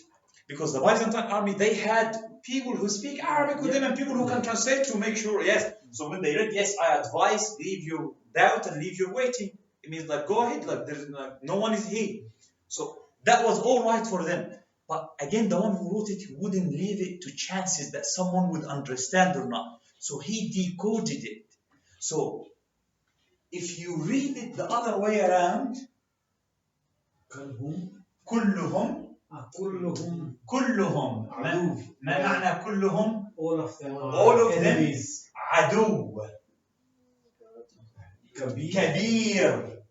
because the Byzantine army, they had people who speak Arabic with them and people who can translate to make sure, yes. So when they read, yes, I advise, leave your doubt and leave your waiting. It means go ahead, there's no one is here. So that was all right for them. But again, the one who wrote it, he wouldn't leave it to chances that someone would understand or not. So he decoded it. So if you read it the other way around, كلهم كلهم كلهم عدو. ما معنى كلهم؟ all of them are All of them enemies. عدو كبير.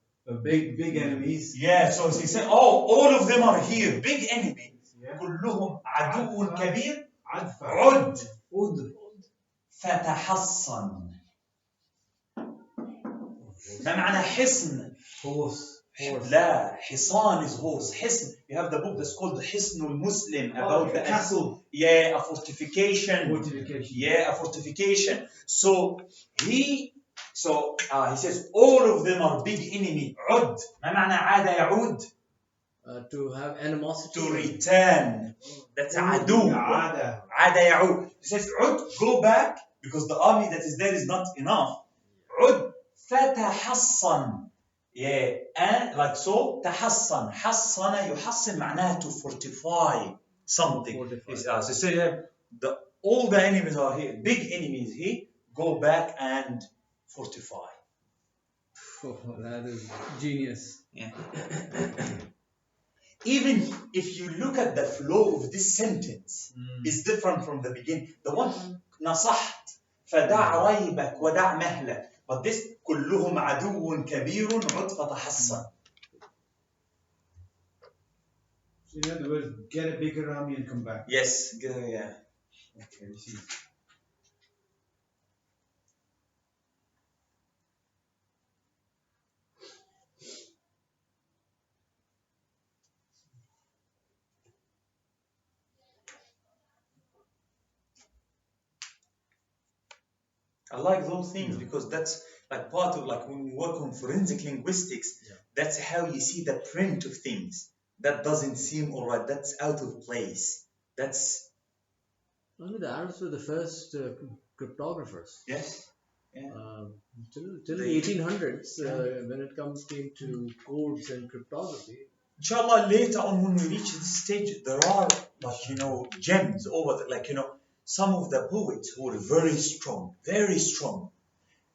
Big enemies. Yeah, so he said, oh, all of them are here, big enemies. Yeah. كلهم عدو كبير. عدفة. عد عد. فتحصن. ما معنى حصن؟ Horse. لا, حصان is horse. حصن. You have the book that's called حصن المسلم about the castle. Yeah, a fortification. Fortification. Yeah, a fortification. So he says all of them are big enemy. عد. ما معنى عاد يعود? To have animosity. To return. That's عدو. عاد يعود. He says عد, go back, because the army that is there is not enough. عد فتحصن. Yeah, and like so, تحصن. حصن يحصن معناها to fortify something. So say all the enemies are here, big enemies here, go back and fortify. Oh, that is genius. Yeah. Even if you look at the flow of this sentence, it's different from the beginning. The one نصحت فدع ريبك ودع مهلك. But this كلهم عدو كبير عد فتحصن. So in other words, get a bigger army and come back. Yes, yeah. Okay, you see. I like those things because that's like part of like when we work on forensic linguistics, that's how you see the print of things. That doesn't seem alright, that's out of place. That's Only the Arabs were the first cryptographers. yes. Yeah. Till the 1800s, when it came to codes and cryptography. Inshallah, later on when we reach this stage, there are like gems over the, some of the poets who were very strong,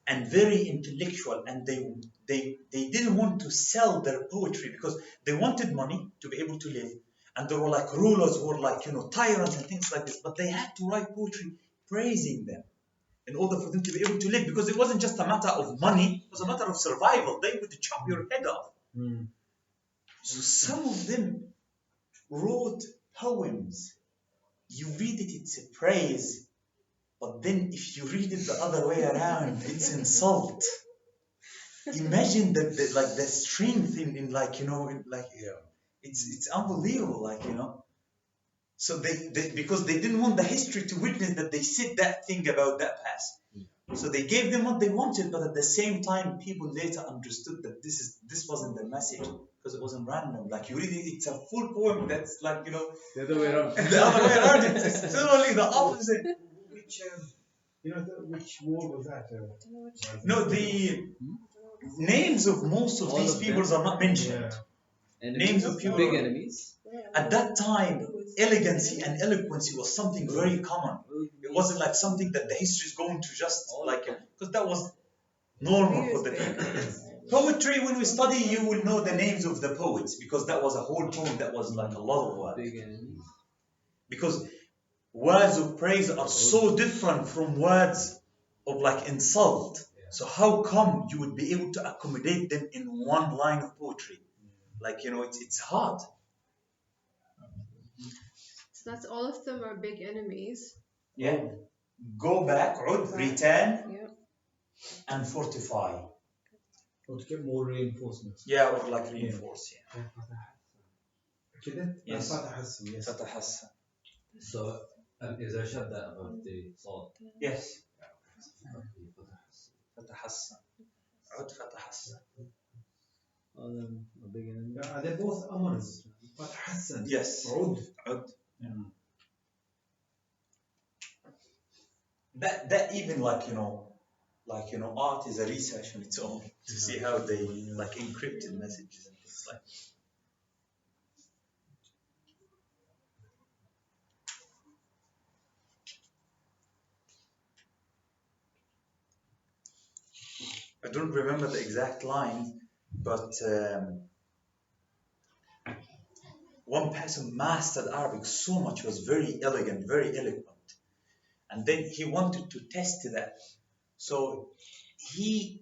and very intellectual, and they didn't want to sell their poetry because they wanted money to be able to live, and there were like rulers who were like tyrants and things like this, but they had to write poetry praising them in order for them to be able to live, because it wasn't just a matter of money, it was a matter of survival. They would chop your head off. So some of them wrote poems. You read it, it's a praise. But then if you read it the other way around, it's insult. Imagine the strength in it's unbelievable, So they because they didn't want the history to witness that they said that thing about that past. So they gave them what they wanted, but at the same time, people later understood that this wasn't the message because it wasn't random. Like you read it, it's a full poem that's like The other way around. the other way around. It's totally the opposite. Which war was that? No, the names of most of these peoples are not mentioned. Names of people. Big enemies. At that time, elegancy and eloquency was something very common. It wasn't like something that the history is going to just because that was normal for the people. Poetry, when we study, you will know the names of the poets because that was a whole poem that was like a lot of words. Big enemies. Because words of praise are so different from words of like insult. So how come you would be able to accommodate them in one line of poetry? Like, it's hard. So that's all of them are big enemies. Yeah. Go back, return, and fortify. Or to get more reinforcements. Yeah, or like reinforce. Yeah. Yes. Yes. So, is there shadda about the salt? Yes. فتحسن. عد فتحسن. A big enemy. They're both amars. فتحسن. Yes. عد. That even art is a research on its own to see how they encrypted messages and things like that. I don't remember the exact line, but one person mastered Arabic so much, was very elegant, very eloquent, and then he wanted to test that. So he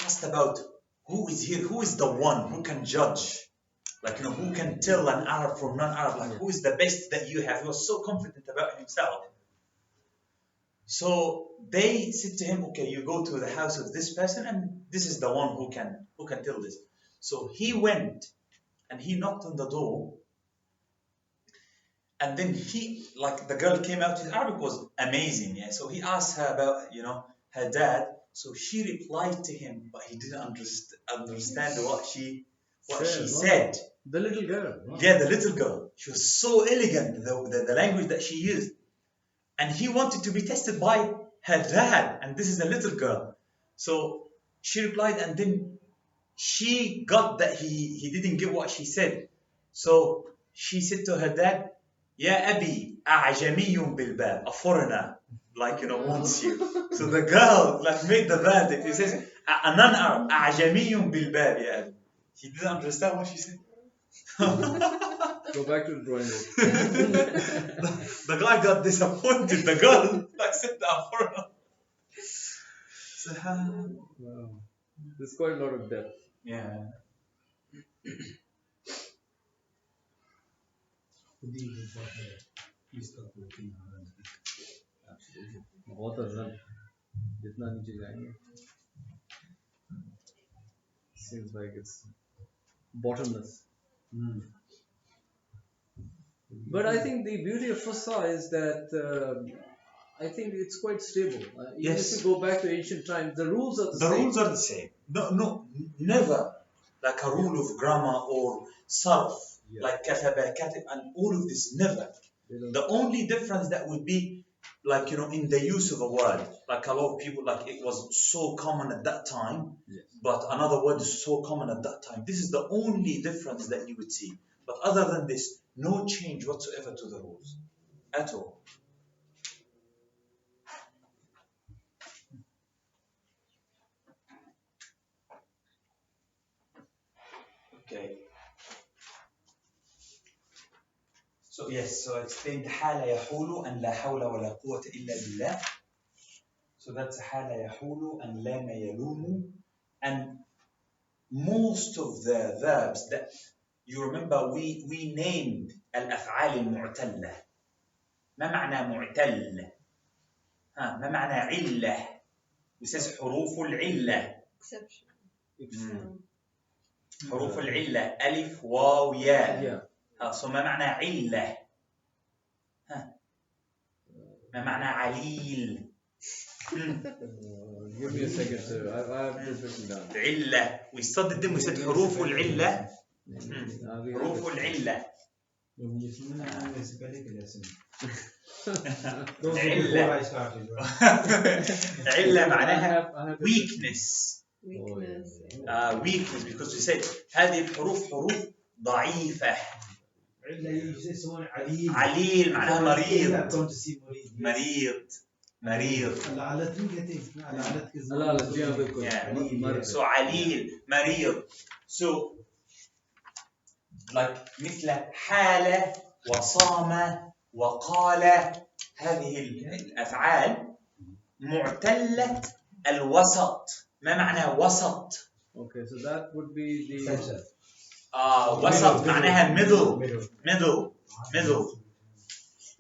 asked about who is here, who is the one who can judge, like who can tell an Arab from non-Arab, like who is the best that you have. He was so confident about himself. So they said to him, okay, you go to the house of this person, and this is the one who can tell this. So he went and he knocked on the door, and then the girl came out. His Arabic was amazing, yeah. So he asked her about her dad. So she replied to him, but he didn't understand what she said. The little girl. Wow. Yeah, the little girl. She was so elegant, the language that she used. And he wanted to be tested by her dad, and this is a little girl. So she replied, and then she got that he didn't get what she said. So she said to her dad, "Ya Abi, أعجمي بالباب," a foreigner, wants you. So the girl made the verdict. He says, "A non-Arab, أعجمي بالباب يا أبي." He didn't understand what she said. Go back to the drawing board. The guy got disappointed. The girl said that foreigner. So, wow. There's quite a lot of depth. yeah. बहुत अर्जन जितना नीचे जाएंगे seems like it's bottomless. But I think the beauty of Fusa is that I think it's quite stable. Even if you go back to ancient times, the rules are the same. The rules are the same. No, never like a rule of grammar or sarf, like kataba, katib, and all of this, never. The only difference that would be in the use of a word, like a lot of people, it was so common at that time, but another word is so common at that time. This is the only difference that you would see. But other than this, no change whatsoever to the rules at all. Okay. So yes, so I explained حال يحول أن لا حول ولا قوة إلا بالله. So that's حال يحول أن لام يلوم. And most of the verbs that you remember, we named الأفعال المعتلة. ما معنى معتل؟ ما معنى علة؟ We says حروف العلة. Exception. حروف العلة ألف واو ياء. So ما معنى علة؟ ما معنى عليل؟ Give me a second, sir. I have this written down. علة. We studied them. We said حروف العلة. حروف العلة. علة معناها weakness. Weakness, because we said هذه الحروف حروف ضعيفة. عليل معناها مريض. So عليل مريض. So مثل حال وصام وقال، هذه الأفعال معتلة الوسط. ما معنى وسط؟ Okay, so that would be the وسط معناها middle.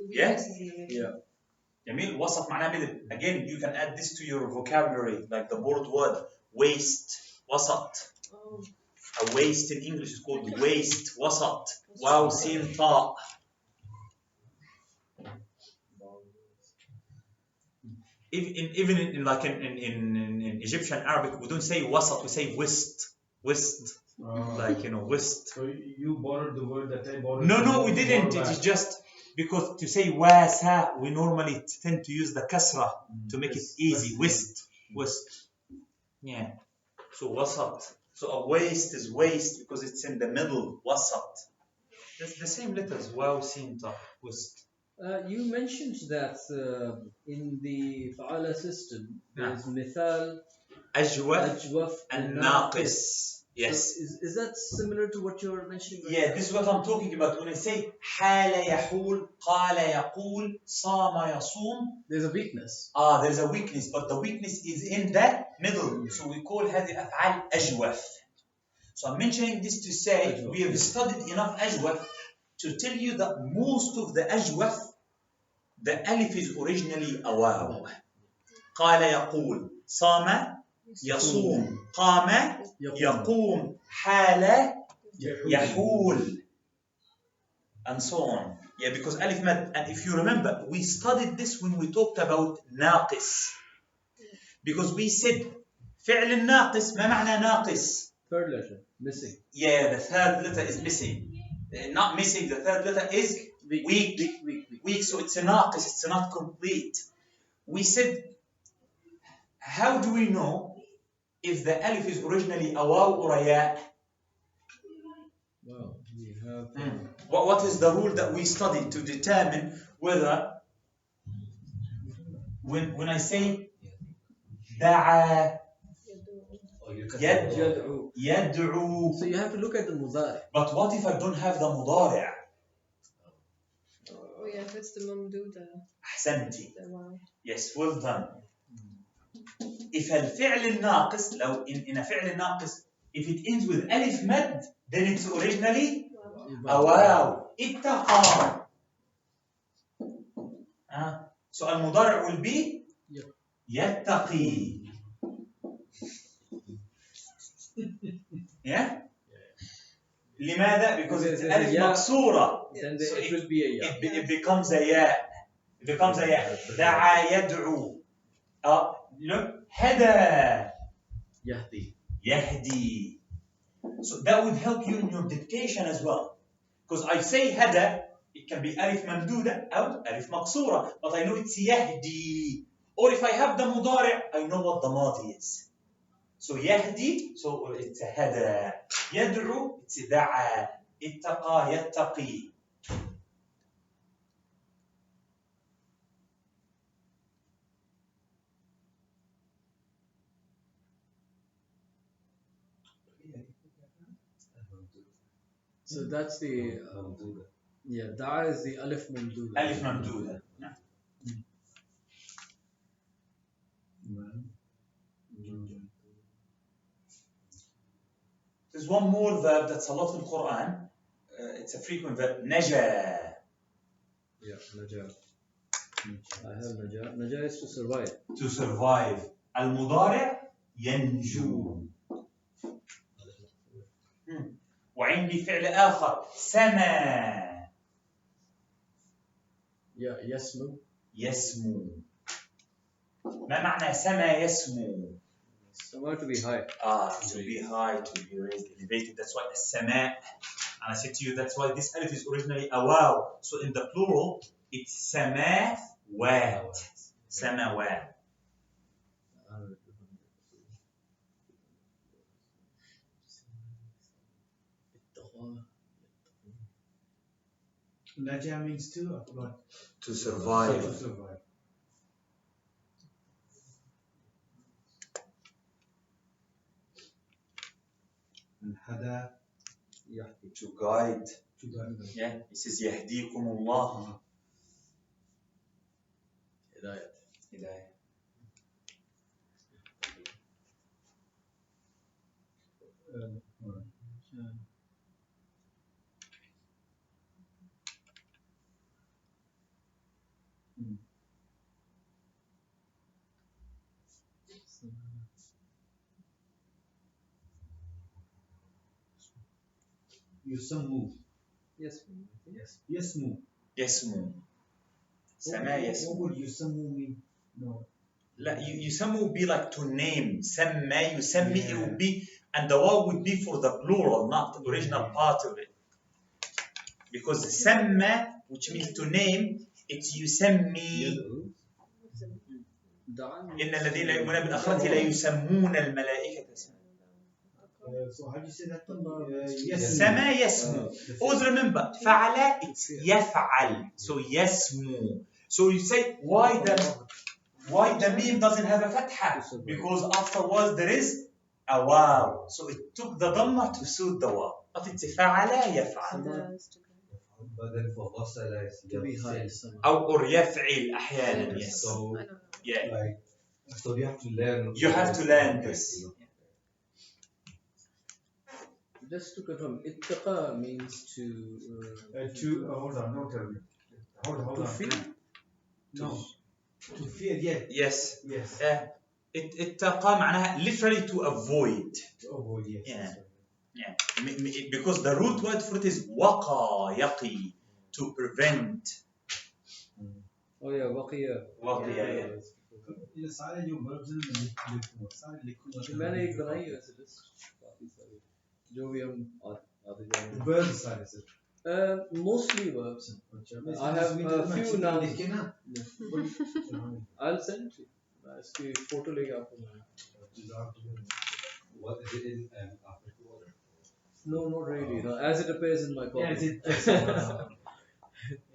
Yeah. جميل. وسط معناها middle. Again, you can add this to your vocabulary, like the board word waist. وسط. A waist in English is called waist. وسط. واو سين طاء. Even in Egyptian Arabic, we don't say wasat, we say wist. Wist. Wist. So you borrowed the word that I borrowed. No, we didn't. It is just because to say wasa, we normally tend to use the kasra to make it easy. Wist. Yeah. So wasat. So a waist is waist because it's in the middle. Wasat. It's the same letters. Waw, sin, ta, wist. You mentioned that in the fa'ala system, there's mithal, أجوف ajwaf, and naqis. Yes. So is that similar to what you're mentioning? Right Yeah, now? this is what I'm talking about when I say حال يحول قال يقول صام يصوم. There's a weakness. There's a weakness, but the weakness is in the middle. So we call هذه الأفعال أجوف. So I'm mentioning this to say we have studied enough أجوف to tell you that most of the أجوف, the alif is originally a واو. قال يقول صام يصوم قام يقوم حال يحول and so on. Yeah, because alif mad, and if you remember, we studied this when we talked about ناقص. Because we said فعل الناقص ما معنى ناقص? Third letter missing. Yeah, the third letter is missing. Not missing, the third letter is weak. So it's a ناقص, it's not complete. We said, how do we know if the alif is originally a waw or a ya? Well, we have. What is the rule that we studied to determine whether, when I say دعا يدعو, So you have to look at the mudari. but what if I don't have the مضارع? Oh yeah, if it's the mamduda. أحسنتي. The wow. Yes, well done. If الفعل الناقص, لو in a فعل الناقص, if it ends with ألف مد, then it's originally a واو. اتقى. So المضارع will be يتقي. Yeah? لماذا? Because it's ألف مكسورة. Then So it will be a ya. It becomes a ياء. It becomes a ياء. دعا يدعو. Look, هدى. يهدي. So that would help you in your dictation as well. Because I say هدى, it can be ألف ممدودة أو ألف مكسورة. But I know it's يهدي. Or if I have the مضارع, I know what the ماضي is. So يهدي, so it's هدى. يدعو, it's دعا. اتقى, يتقي. So that's the da is the alif mamduda. ألف ممدودة. There's one more verb that's a lot in Quran. It's a frequent verb. نجا. Yeah, naja. I have naja. Naja is to survive. To survive. المضارع ينجو. وعندي فعل آخر سما. Yeah, يسمو. يسمو. ما معنى سما يسمو? Somewhere to be high. To be high, to be raised, elevated. That's why السماء. And I said to you, that's why this alif is originally a waw. So in the plural, it's samawat. Samawat. Naja means to what? To survive. To survive. And hada, To guide. to guide. Yeah, it says يهديكم الله. Hidayat. هداية. Yusammu. Yes. Yasmu. يسمو. سما What يسمو. would yusammu mean? No. لا, يسمى would be like to name. سمى يسمي, it would be, and the waw would be for the plural, not the original part of it. Because سمى, which means to name, it's يسمي. إن الذين لا يؤمنون بالآخرة لا يسمون الملائكة. So how do you say that? سما يسمو. Always remember, فعل, it's يفعل. So يسمو. So you say, why the meme doesn't have a fatha? Because afterwards there is a wow. So it took the dhamma to suit the wow. But it's فعل يفعل. But then for غسل it's To be high. يغسل. أو or يفعل أحيانا. Yes. So Yeah. like so you have to learn. You have to learn this. Just to confirm, ittaqa means to. Hold on, don't tell me. Hold To on. fear? No. To fear, yeah. Yes. Yes. اتقى معناها literally to avoid. To avoid, yes. Yeah. Yeah. Because the root word for it is waqa, yaqi, to prevent. Oh yeah, waqiya. Waqiya, yeah. ये सारे जो verbs हैं मैं लिखूंगा सारे लिखूंगा मैंने एक बनाई है वैसे लिस्ट काफी सारी जो भी हम आते जाएंगे verbs सारे sir mostly verbs I have a few now लिखे ना I'll send it to you मैं इसकी फोटो लेके आपको What is it in alphabetical order? No, not really. No, as it appears in my copy. Yes, it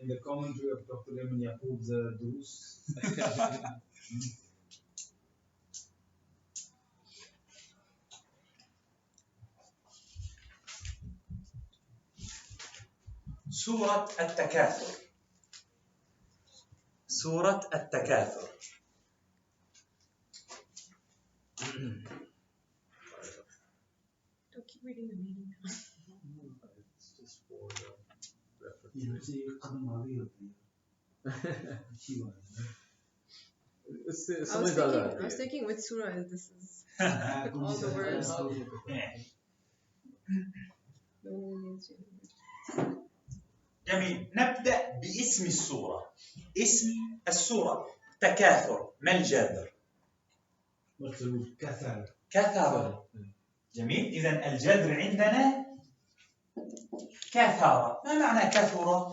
in the commentary of Dr. Ayman Yaqub's Durus. سورة التكاثر. سورة التكاثر. Don't keep reading the meaning. It's just for I was thinking which surah is this is. All the words. جميل. نبدأ باسم السورة. اسم السورة تكاثر. ما الجذر؟ كثر. كثر. جميل. إذا الجذر عندنا كثر. ما معنى كثر؟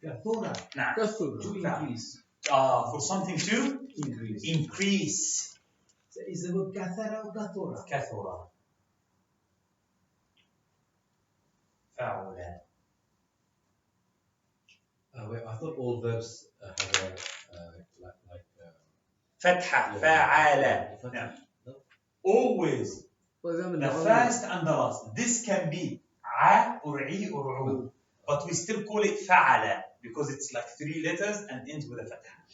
كثر. نعم. كثر. To increase. For something to increase. Is the word كثر أو كثر؟ كثر. فعل. Wait, I thought all verbs have like فتحة. فعل. نعم. Always. For example, The first and the last. This can be ع or عي or عو. But we still call it فعل because it's like 3 letters and ends with a فتحة.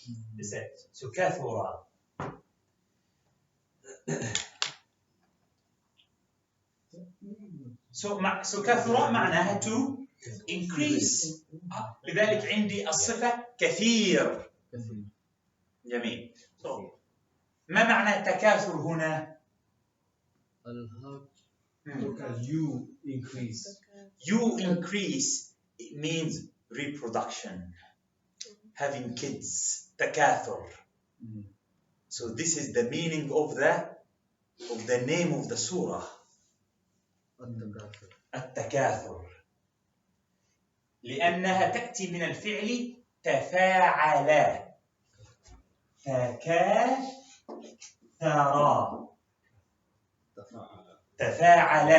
So كثر. So كثر معناها to increase. لذلك عندي الصفة كثير. جميل. So, ما معنى تكاثر هنا؟ Because you increase. You increase. It means reproduction. Having kids. تكاثر. So this is the meaning of the name of the surah. التكاثر. لأنها تأتي من الفعل تفاعل. تكاثر. تفاعل.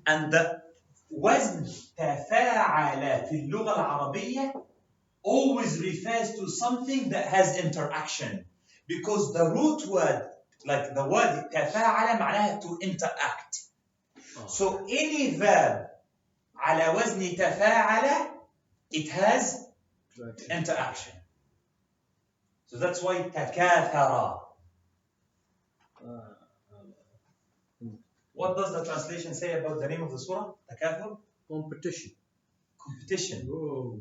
And the وزن تفاعل في اللغة العربية always refers to something that has interaction. Because the root word, like the word تفاعل معناها to interact. So any verb على وزن تفاعل, it has interaction. So that's why تكاثر. What does the translation say about the name of the surah? تكاثر? Competition. Competition. Oh.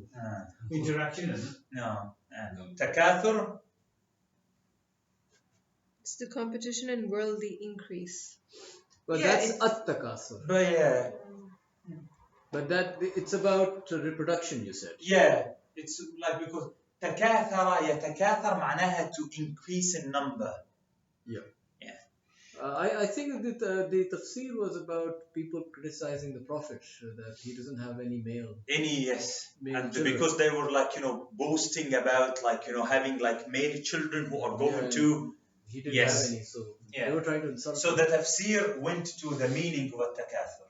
Interaction. No. تكاثر. It's the competition and worldly increase. But Yeah, that's at-takasur. But yeah. But that it's about reproduction, you said. Yeah. It's like because تكاثر يتكاثر معناها to increase in number. Yeah. Yeah. I think that the tafsir was about people criticizing the Prophet that he doesn't have any male. Yes. Male And children. because they were like, boasting about like, having like male children who are going to. He didn't Yes. have any, so Yeah. they were trying to insult So him. the tafsir went to the meaning of التكاثر.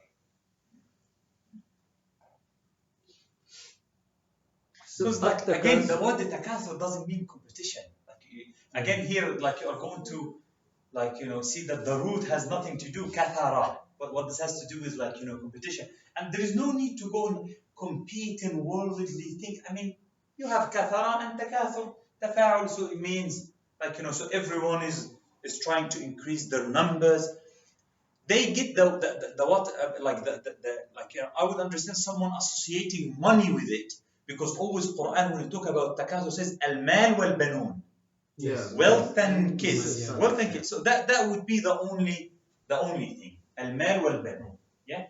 Because like, again, the word التكاثر doesn't mean competition. Like, again, here, like you are going to like, see that the root has nothing to do, kathara. But what this has to do is like, competition. And there is no need to go and compete in worldly things. I mean, you have kathara and takathur, tafa'ul, so it means like, so everyone is trying to increase their numbers. They get the what, like the like, I would understand someone associating money with it, because always Quran when you talk about takathur says al-mal wal-banun. Yeah. Wealth and kids. Yeah. Wealth and kids. So that would be the only thing. Al-mal wal-banun. Yeah.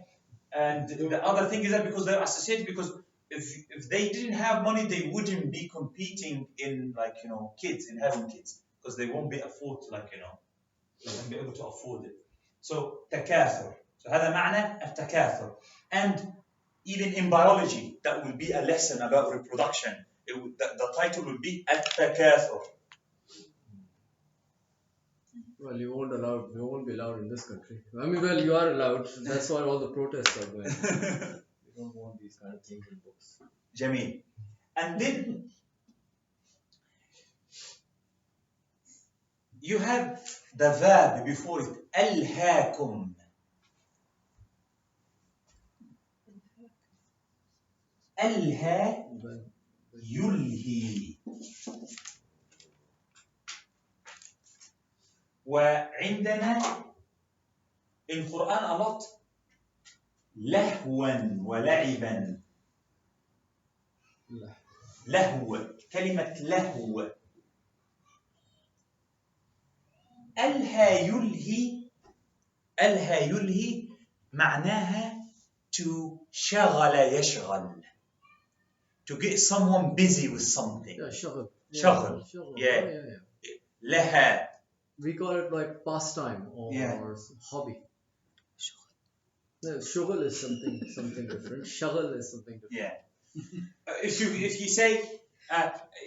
And the other thing is that because they're associated, because if they didn't have money, they wouldn't be competing in like, kids, in having kids, because they won't be afford to, like, they won't be able to afford it. So takathur. So هذا معنى التكاثر. And even in biology, that will be a lesson about reproduction. The title would be التكاثر. Well, we won't be allowed in this country. I mean, well, you are allowed. That's why all the protests are going. We don't want these kind of things in books. Jameel. And then you have the verb before it, ألهاكم. ألها يلهي. وعندنا in Quran a lot لهوا ولعبا. لهو، كلمة لهو. ألها يلهي معناها to شغل يشغل, to get someone busy with something. Yeah, shughl. Shughl. Yeah. Oh, yeah. لها. We call it like pastime or hobby. No, shughl is something different. Shughl is something different. Yeah. If you say,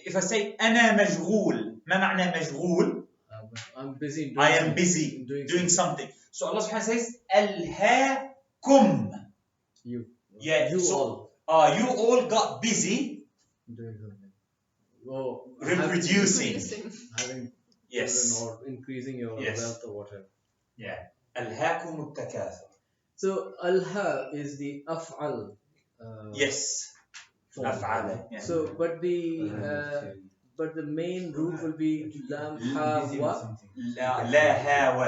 if I say أنا مشغول, ما معنى مشغول? I'm busy. I am busy doing something. So Allah subhanahu wa ta'ala says ألهاكم. You. Yeah. You so, all. You all got busy Doing something. Oh, reproducing. Having Yes. children or increasing your wealth or whatever. Yeah. ألهاكم التكاثر. So alha is the af'al. Yes. form. أفعال. Yeah. So, but the main root will be lam ha wa, لا ها و.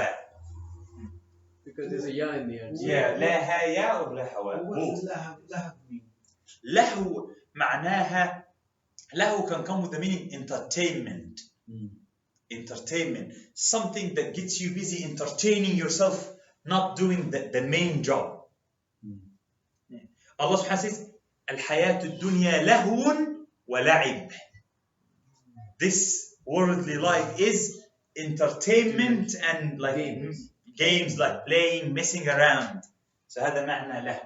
because there's a ya in the end. Yeah. لا ها يا or لا هوا. What does lahab mean? له معناها, له can come with the meaning entertainment. Entertainment, something that gets you busy entertaining yourself, not doing the main job. Allah subhanahu wa ta'ala says الحياة الدنيا لهو ولعب. This worldly life is entertainment and like games like playing, messing around. So هذا معنى له.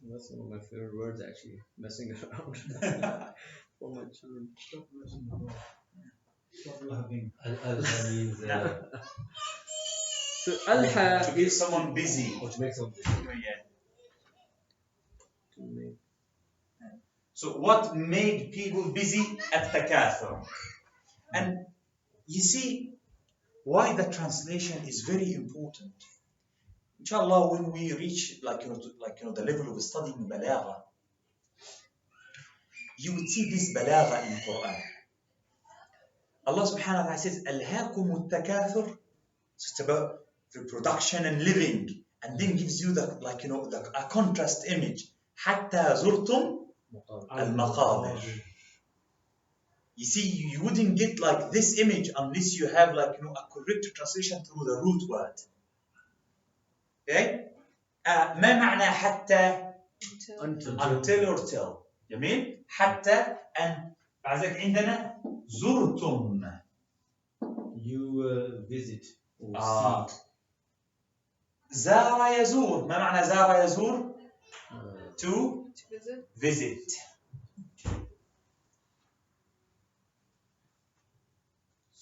That's one of my favorite words, actually, messing around. For my children. Stop messing around. Stop laughing. Alha means So alha to get is someone busy. or to make something. Yeah. So what made people busy? التكاثر. And you see why the translation is very important. Inshallah, when we reach the level of studying balagha, you would see this balagha in Quran. Allah subhanahu wa ta'ala says ألهاكم التكاثر. So it's about reproduction and living, and then gives you a contrast image. حتى زرتم المقابر. You see, you wouldn't get like this image unless you have a correct translation through the root word. Okay? ما معنى حتى? Until or till. جميل؟ حتى and بعد ذلك عندنا زرتم. You visit or see. زار يزور. ما معنى زار يزور? To visit.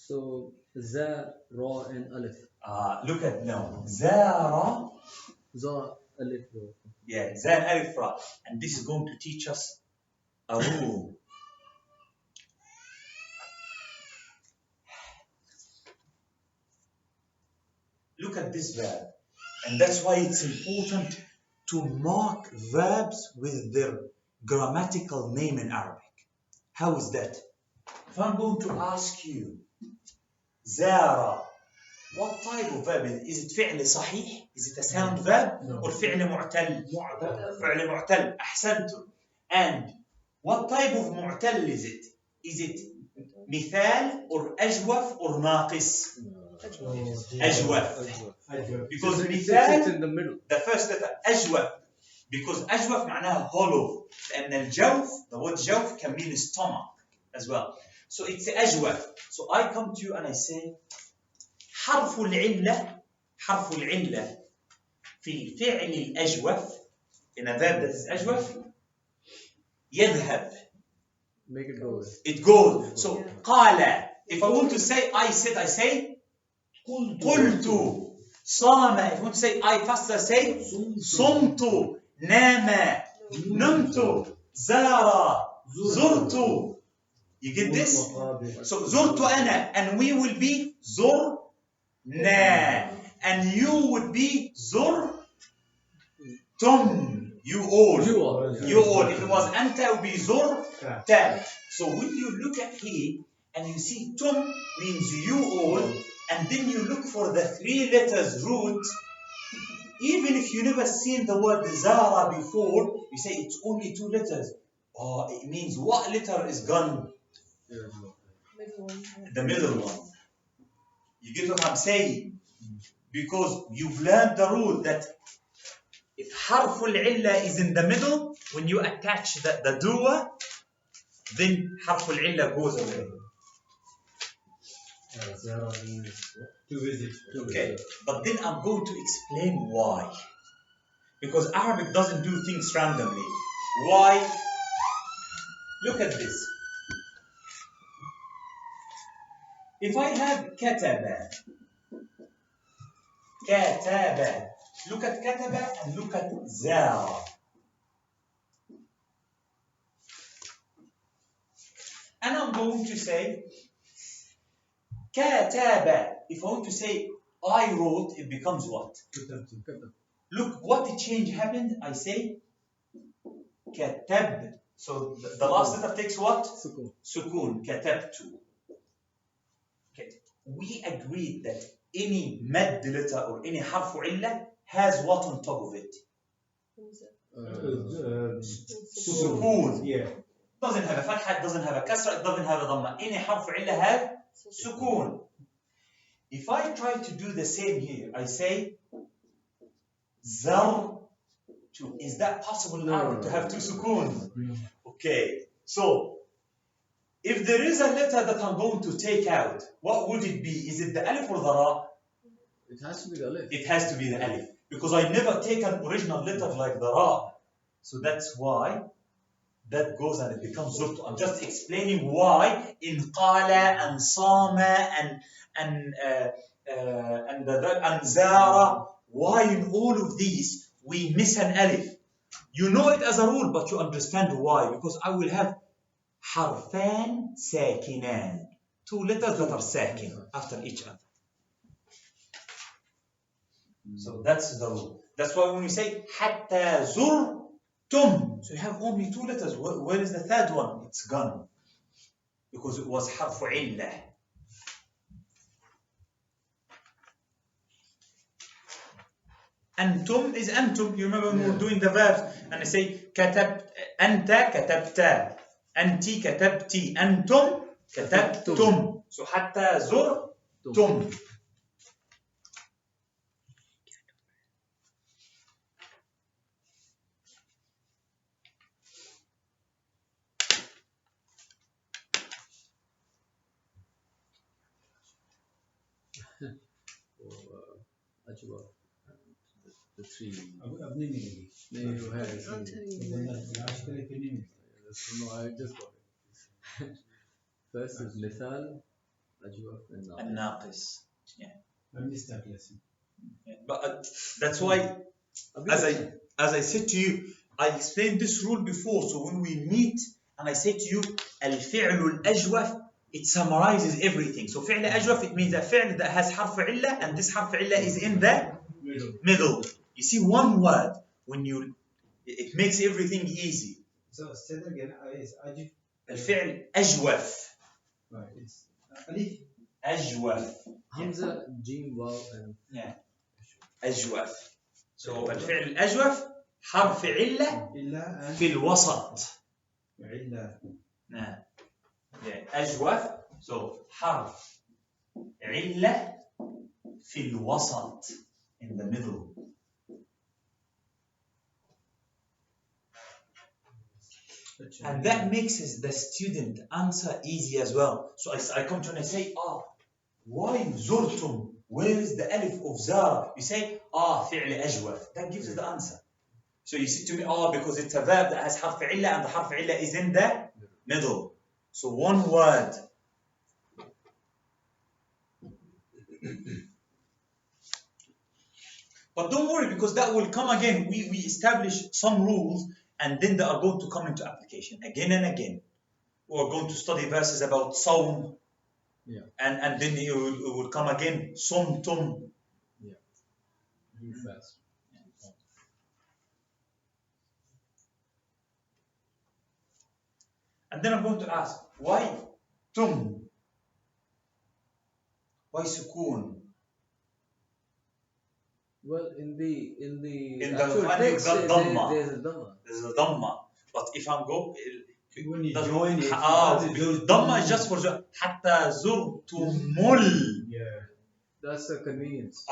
so za, ra, and alif. Look at now. زار. Za, alif, ra. Yeah, زان ألف را. And this is going to teach us a rule. look at this verb. And that's why it's important to mark verbs with their grammatical name in Arabic. How is that? If I'm going to ask you, زار, what type of verb is it? Is it فعل صحيح? Is it a sound verb? No. Or فعل معتل? فعل معتل. أحسنتم. And what type of معتل is it? Is it مثال or أجوف or ناقص? أجوف. Because It's مثال, in the middle. the first letter أجوف. Because أجوف معناها hollow. لأن الجوف, the word جوف can mean stomach as well. So it's أجوف. So I come to you and I say حرف العلة في الفعل الأجوف, in a verb that is أجوف, يذهب. Make it go. It goes. So قال. If I want to say I said, I say قلت. صام. If I want to say I fasted, I say صمت. نام. نمت. زار. زرت. You get this? So زرت أنا, and we will be زرنا, and you would be زرتم. You all. You all. If it was أنت, it would be زرت. So when you look at here and you see tum means you all, and then you look for the 3 letters root, even if you never seen the word zara before, you say it's only 2 letters. Oh, it means what letter is gone? The middle one. You get what I'm saying? Because you've learned the rule that if حرف العلة is in the middle, when you attach the dua, then حرف العلة goes away. Zara means To visit. Okay, but then I'm going to explain why. Because Arabic doesn't do things randomly. Why? Look at this. If I have kataba, look at kataba and look at zara. And I'm going to say kataba. If I want to say I wrote, it becomes what? Look, what the change happened. I say katab. So the last letter takes what? Sukun. Sukun. Katabtu. Okay. We agreed that any mad letter or any harfu illah has what on top of it? Sukun. Yeah. Doesn't have a fatha, it doesn't have a kasra, it doesn't have a dhamma. Any harfu illah has sukun. If I try to do the same here, I say zartu. Is that possible in Arabic to have 2 sukuns? Okay. So if there is a letter that I'm going to take out, what would it be? Is it the alif or the ra? It has to be the alif. It has to be the alif. Because I never take an original letter like the ra. So that's why that goes and it becomes zurtu. I'm just explaining why in qala and sama and zara, why in all of these we miss an alif. You know it as a rule, but you understand why. Because I will have حرفان ساكنان, 2 letters that are sakin after each other. So that's the rule. That's why when we say حتى زرتم, so you have only 2 letters. Where is the 3rd one? It's gone. Because it was حرف علة. أنتم is أنتم. You remember when we were doing the verbs and I say كتبت, أنت كتبت, أنت كتبتي, أنتم كتبتم. So حتى زرتم. Ajwa. The 3. अब नहीं मिलेगी. नहीं वो है इसमें. Last के लिए नहीं मिलेगी. No, I just got it. First is مثال, أجوف, and الناقص. Yeah. I missed that lesson. But that's why, as I said to you, I explained this rule before. So when we meet and I say to you, الفعل الأجوف it summarizes everything. So فعل أجوف, it means a فعل that has حرف علة and this حرف علة is in the middle. You see, one word, when you, it makes everything easy. So say that again. Is ajif. الفعل أجوف. Right. It's alif. أجوف. Hamza, Jim, Waw, and Yeah. أجوف. So الفعل الأجوف حرف علة إلا في الوسط. إلا. نعم. Yeah. أجوف. So حرف علة في الوسط, in the middle. And that makes the student answer easy as well. So I come to and I say, why زرتم? Where is the alif of زار? You say, فعل أجوف. That gives you the answer. So you say to me, because it's a verb that has حرف علة and the حرف علة is in the middle. So one word. But don't worry, because that will come again. We establish some rules and then they are going to come into application again and again. We're going to study verses about Sawm. Yeah. And then it will come again, Somtum. yeah, real fast. And then I'm going to ask, why Tum? Why Sukun? Well, in the In actual the text, you've got Dhamma. there's a Dhamma. There's a Dhamma. But if I'm going, When you does- join it, because Dhamma is just for حتى زرتمul. Yeah. That's a convenience.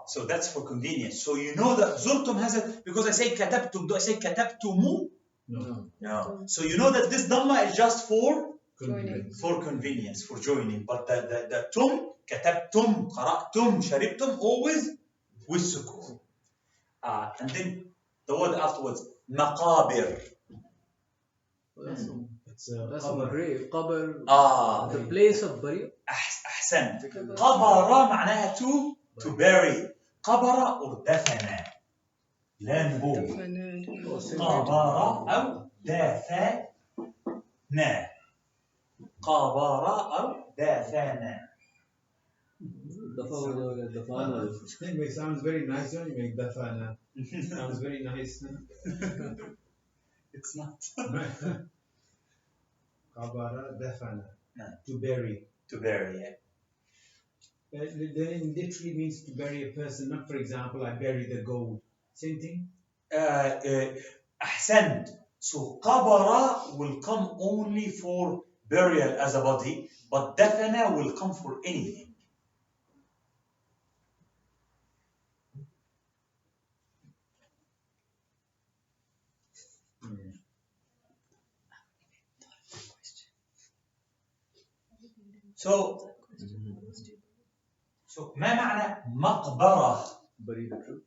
So that's for convenience. So you know that Zurtum has it, because I say كتبتم, do I say كتبتمو? No. No. So you know that this Dhamma is just for Joining. convenience, for joining. But the tum, كتبتم, قرأتم, شربتم, always with sukun. And then the word afterwards, مقابر. It's That's qabr. a grave. Qabr, the place of burial. أحسنت. قبر معناها to bury. قبر or دفن. لا نبوغ. قبر أو دفن. قبر أو دفن. It sounds very nice, don't you? Make dafana. Sounds very nice. It's not. Kabara dafana. No. To bury. To bury, yeah. Then literally means to bury a person. Not, for example, I bury the gold. Same thing. أحسنت. So قبر will come only for burial as a body, but دفن will come for anything. So ما معنى مقبرة؟ Bury the truth.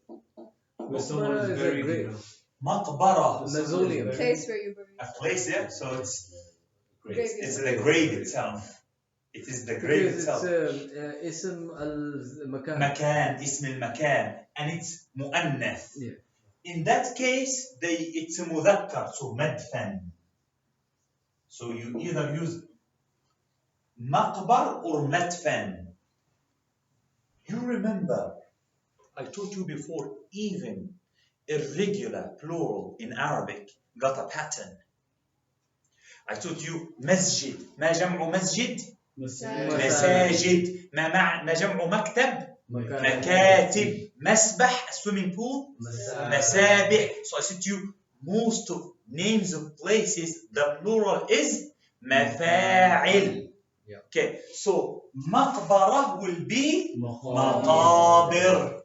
Where someone is is a buried. grave. You know. مقبرة. Mausoleum. Place where you bury. A place there, so it's Graveyard. the grave itself. It is the grave Because itself. it's اسم المكان. مكان, اسم المكان, and it's مؤنث. Yeah. In that case, it's a مذكر, so مدفن. So you either use مقبر or مدفن. You remember, I told you before, even irregular plural in Arabic got a pattern. I told you مسجد. ما جمع مسجد؟ مساجد. ما جمع مكتب؟ مكاتب. مسبح, a swimming pool? مسابح. So I said to you, most of names of places, the plural is مفاعل. Yeah. Okay, so مقبرة will be مقابر.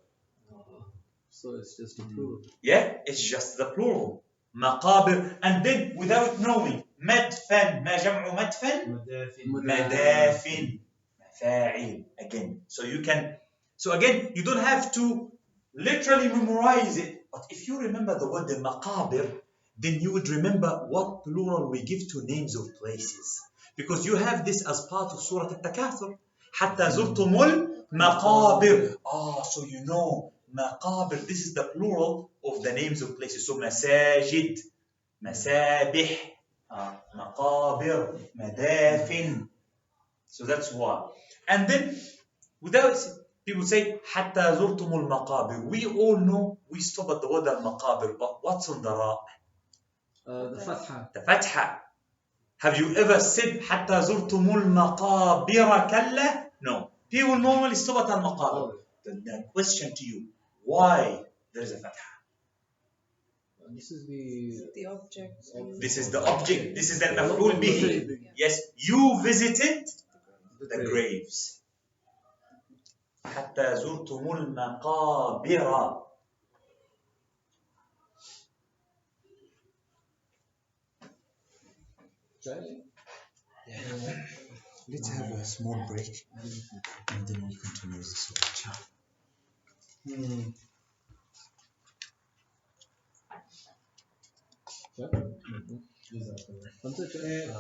So it's just a plural. Yeah, it's just the plural. مقابر. And then without knowing, مدفن. ما جمع مدفن؟ مدافن. مفاعل. Again, so you can. So again, you don't have to literally memorize it. But if you remember the word مقابر, then you would remember what plural we give to names of places. Because you have this as part of Surah Al-Takathur. حتى زرتم المقابر. So you know, مقابر, this is the plural of the names of places. So مساجد, مسابح, مقابر, مدافن. So that's why. And then, without people say حتى زرتم المقابر. We all know we stop at the word المقابر, but what's on the ra? The fatha. The fatha. Have you ever said حتى زرتم المقابر كلا? No. People normally stop at المقابر. The question to you, why there is a fatha? This is the object. This is the object. This is the maf'ul bihi. Yes, you visited the graves. حتى زرتم المقابر. Let's have a small break and then we continue this lecture.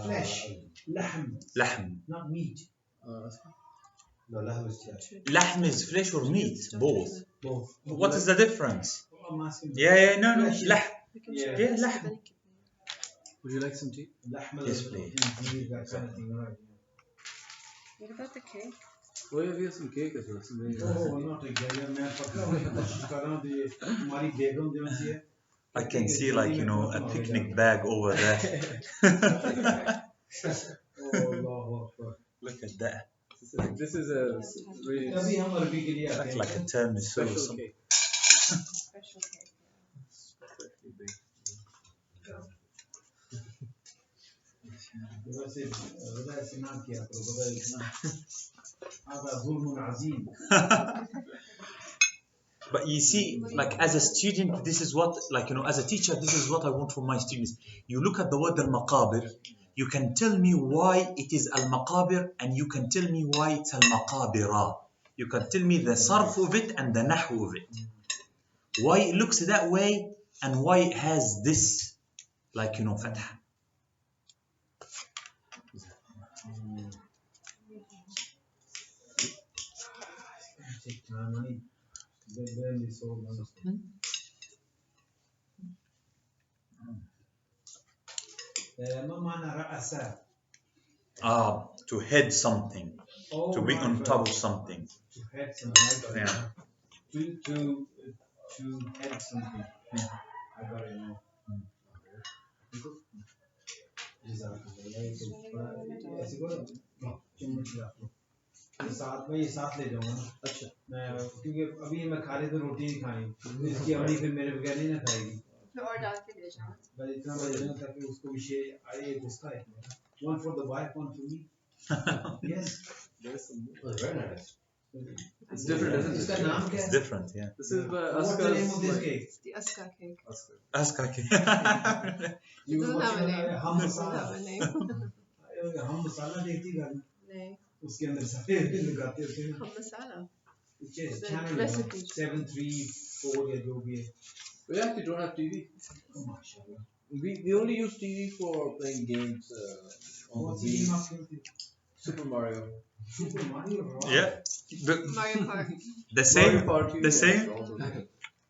Flesh. Lahm. لحم. Not meat. No, lahm is flesh. لحم is flesh or meat? Both. Both. What is the difference? I'm asking. Yeah, no. Flesh. لحم. Yeah. Yeah, لحم. Would you like some tea? Lahm Yes, is please. that kind of thing, right? What about the cake? Oh, yeah, we have some cake as well. Oh, not again. मैं पक्का उन्हें कोशिश कर रहा हूँ कि हमारी बेगम जो है I can see like, you know, a picnic bag over there. Look at that. This is a really अभी हम अरबी के लिए आते Looks हैं like a tiramisu or special something. cake. Special cake. Especially big. वैसे वजह से ना किया तो वजह इतना هذا ظلم عظيم. But you see, like as a student, this is what, like, you know, as a teacher, this is what I want from my students. You look at the word al-maqabir, you can tell me why it is al-maqabir, and you can tell me why it's al-maqabira. You can tell me the sarf of it and the nahu of it. Why it looks that way and why it has this, like, you know, fatha. Take time, money. Then it's all done. ما معنى رأسا؟ To head something, to be on top of something. To head something. Yeah. To head something. I got it now. ऐसे करो चम्मच रख लो ये साथ ले जाऊंगा ना अच्छा मैं क्योंकि अभी मैं खा रही तो रोटी नहीं खानी इसकी अम्मी फिर मेरे बगैर नहीं ना खाएगी और डाल के ले जाओ बस इतना बजाना ताकि उसको भी शेयर आए उसका है one for the wife one for me yes Very nice. It's different, isn't इसका it? नाम क्या It's है different, yeah. This is what's the name of this cake the aska cake. Ask Kaki. you Doesn't have a name. हम Doesn't masala have a name. हम मसाला देखती घर में नहीं. उसके अंदर सारे लगाते होते हैं Hum masala. which is The channel recipe. 734 या जो भी है We actually don't have TV. oh माशाल्लाह We only use TV for playing games on What's the the name Wii. of your Super Mario. Super Mario Bros? Yeah. Mario Kart. The Mario same. Party. The same. Yeah.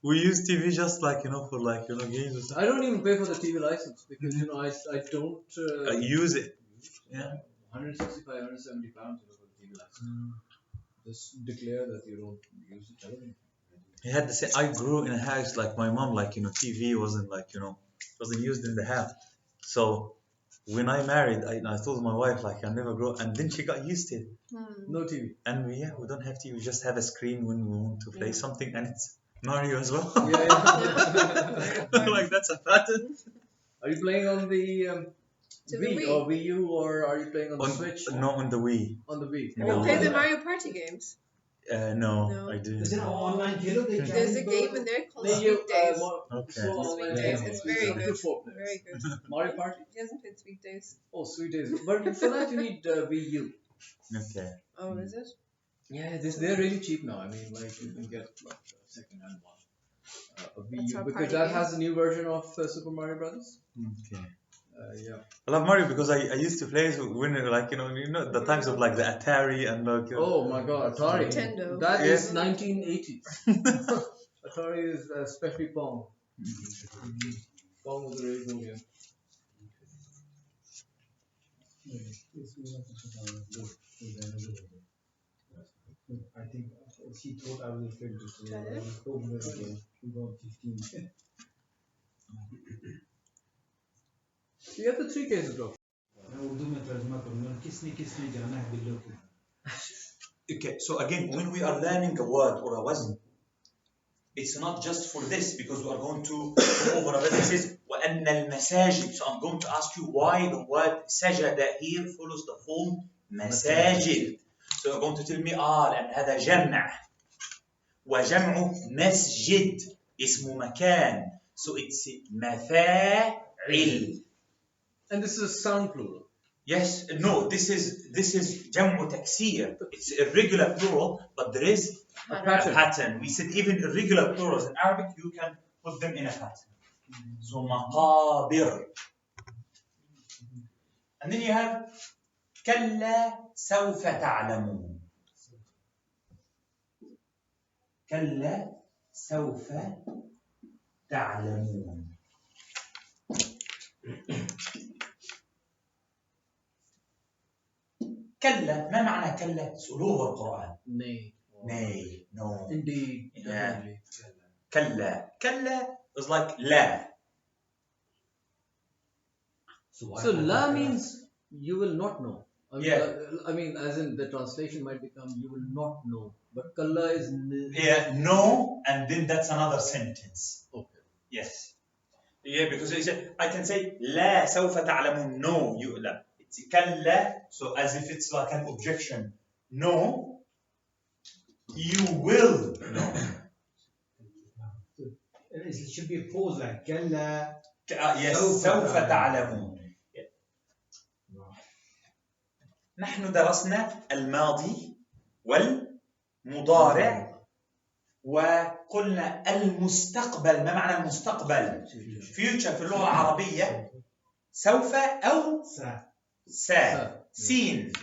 We use TV just like, you know, for like, you know, games or something. I don't even pay for the TV license because you know I don't Use it. Yeah. 165, 170 pounds for the TV license. Just declare that you don't use the television. He had the same. I grew in a house like my mom, like, you know, TV wasn't like, you know, wasn't used in the house. So when I married, I told my wife like I never grow, and then she got used to it. No TV. And we don't have TV. We just have a screen when we want to play something, and it's Mario as well. Yeah. Like that's a pattern. Are you playing on the To the Wii Wii. or Wii U or are you playing on the Switch? No, on the Wii. On the Wii. Have you played the Mario Party games? No, No. I Is didn't. it online Khelo they There's a game in there called Sweet Days. Okay. Sweet Days. It's very good. Very good. Mario Party? He hasn't played Sweet Days. Oh, Sweet Days. But for that you need Wii U. Okay. Oh, is it? Yeah, they're really cheap now. I mean, like you can get like a second-hand one. A Wii That's U our because party that game. has a new version of Super Mario Brothers. Okay. Yeah. I love Mario because I used to play it when like you know the times of like the Atari and like Oh my God, Atari. Nintendo. That Yeah. is 1980s. Atari is especially Pong. Pong was a really good game. I think she thought I will fail this. I told her again. She got 15. You have the three cases, Doctor. मैं उर्दू में तर्जुमा करूंगा किसने किसने जाना है बिल्लो को. Okay, so again, when we are learning a word or a wazn, it's not just for this because we are going to go over a bit. It says وَأَنَّ الْمَسَاجِدِ. So I'm going to ask you why the word sajada here follows the form masajid. So you're going to tell me لأن هذا جمع وجمع مسجد اسم مكان. So it's مفاعل. And this is a sound plural. Yes, no, this is جمع تكسير. It's irregular plural, but there is A a pattern. pattern. We said even irregular plurals in Arabic, you can put them in a pattern. So مقابر. And then you have كلا سوف تعلمون. كلا سوف تعلمون. كلا ما معنى كلا؟ سألوه القرآن. Nay. Nay, no. Indeed. Yeah. Definitely. كلا. كلا is like لا. So la means you will not know. I mean, Yeah. I mean, as in the translation might become you will not know. But kalla is Yeah, no, and then that's another sentence. Okay. Yes. Yeah, because I can say لا سوف تعلمون. No, you لا. It's كلا, so as if it's like an objection. No, you will know. It should be a pause like كلا. Yes, سوف تعلمون. نحن درسنا الماضي والمضارع وقلنا المستقبل. ما معنى المستقبل؟ future في اللغة العربية سوف أو سين.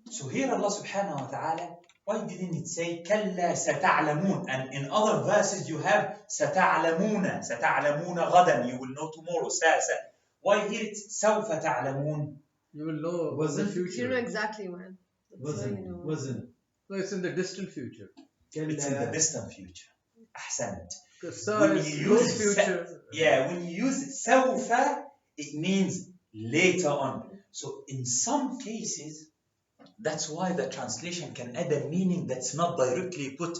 So here Allah subhanahu wa ta'ala, why didn't it say كلا ستعلمون? And in other verses you have ستعلمون غدا, you will know tomorrow. Why here it's سوف تعلمون? You will know in the future. You know exactly when. Wasn't. No, it's in the distant future. It's in the distant future. أحسنت. Because When is you close use future. Yeah, when you use سوف, it means later on. So in some cases, that's why the translation can add a meaning that's not directly put,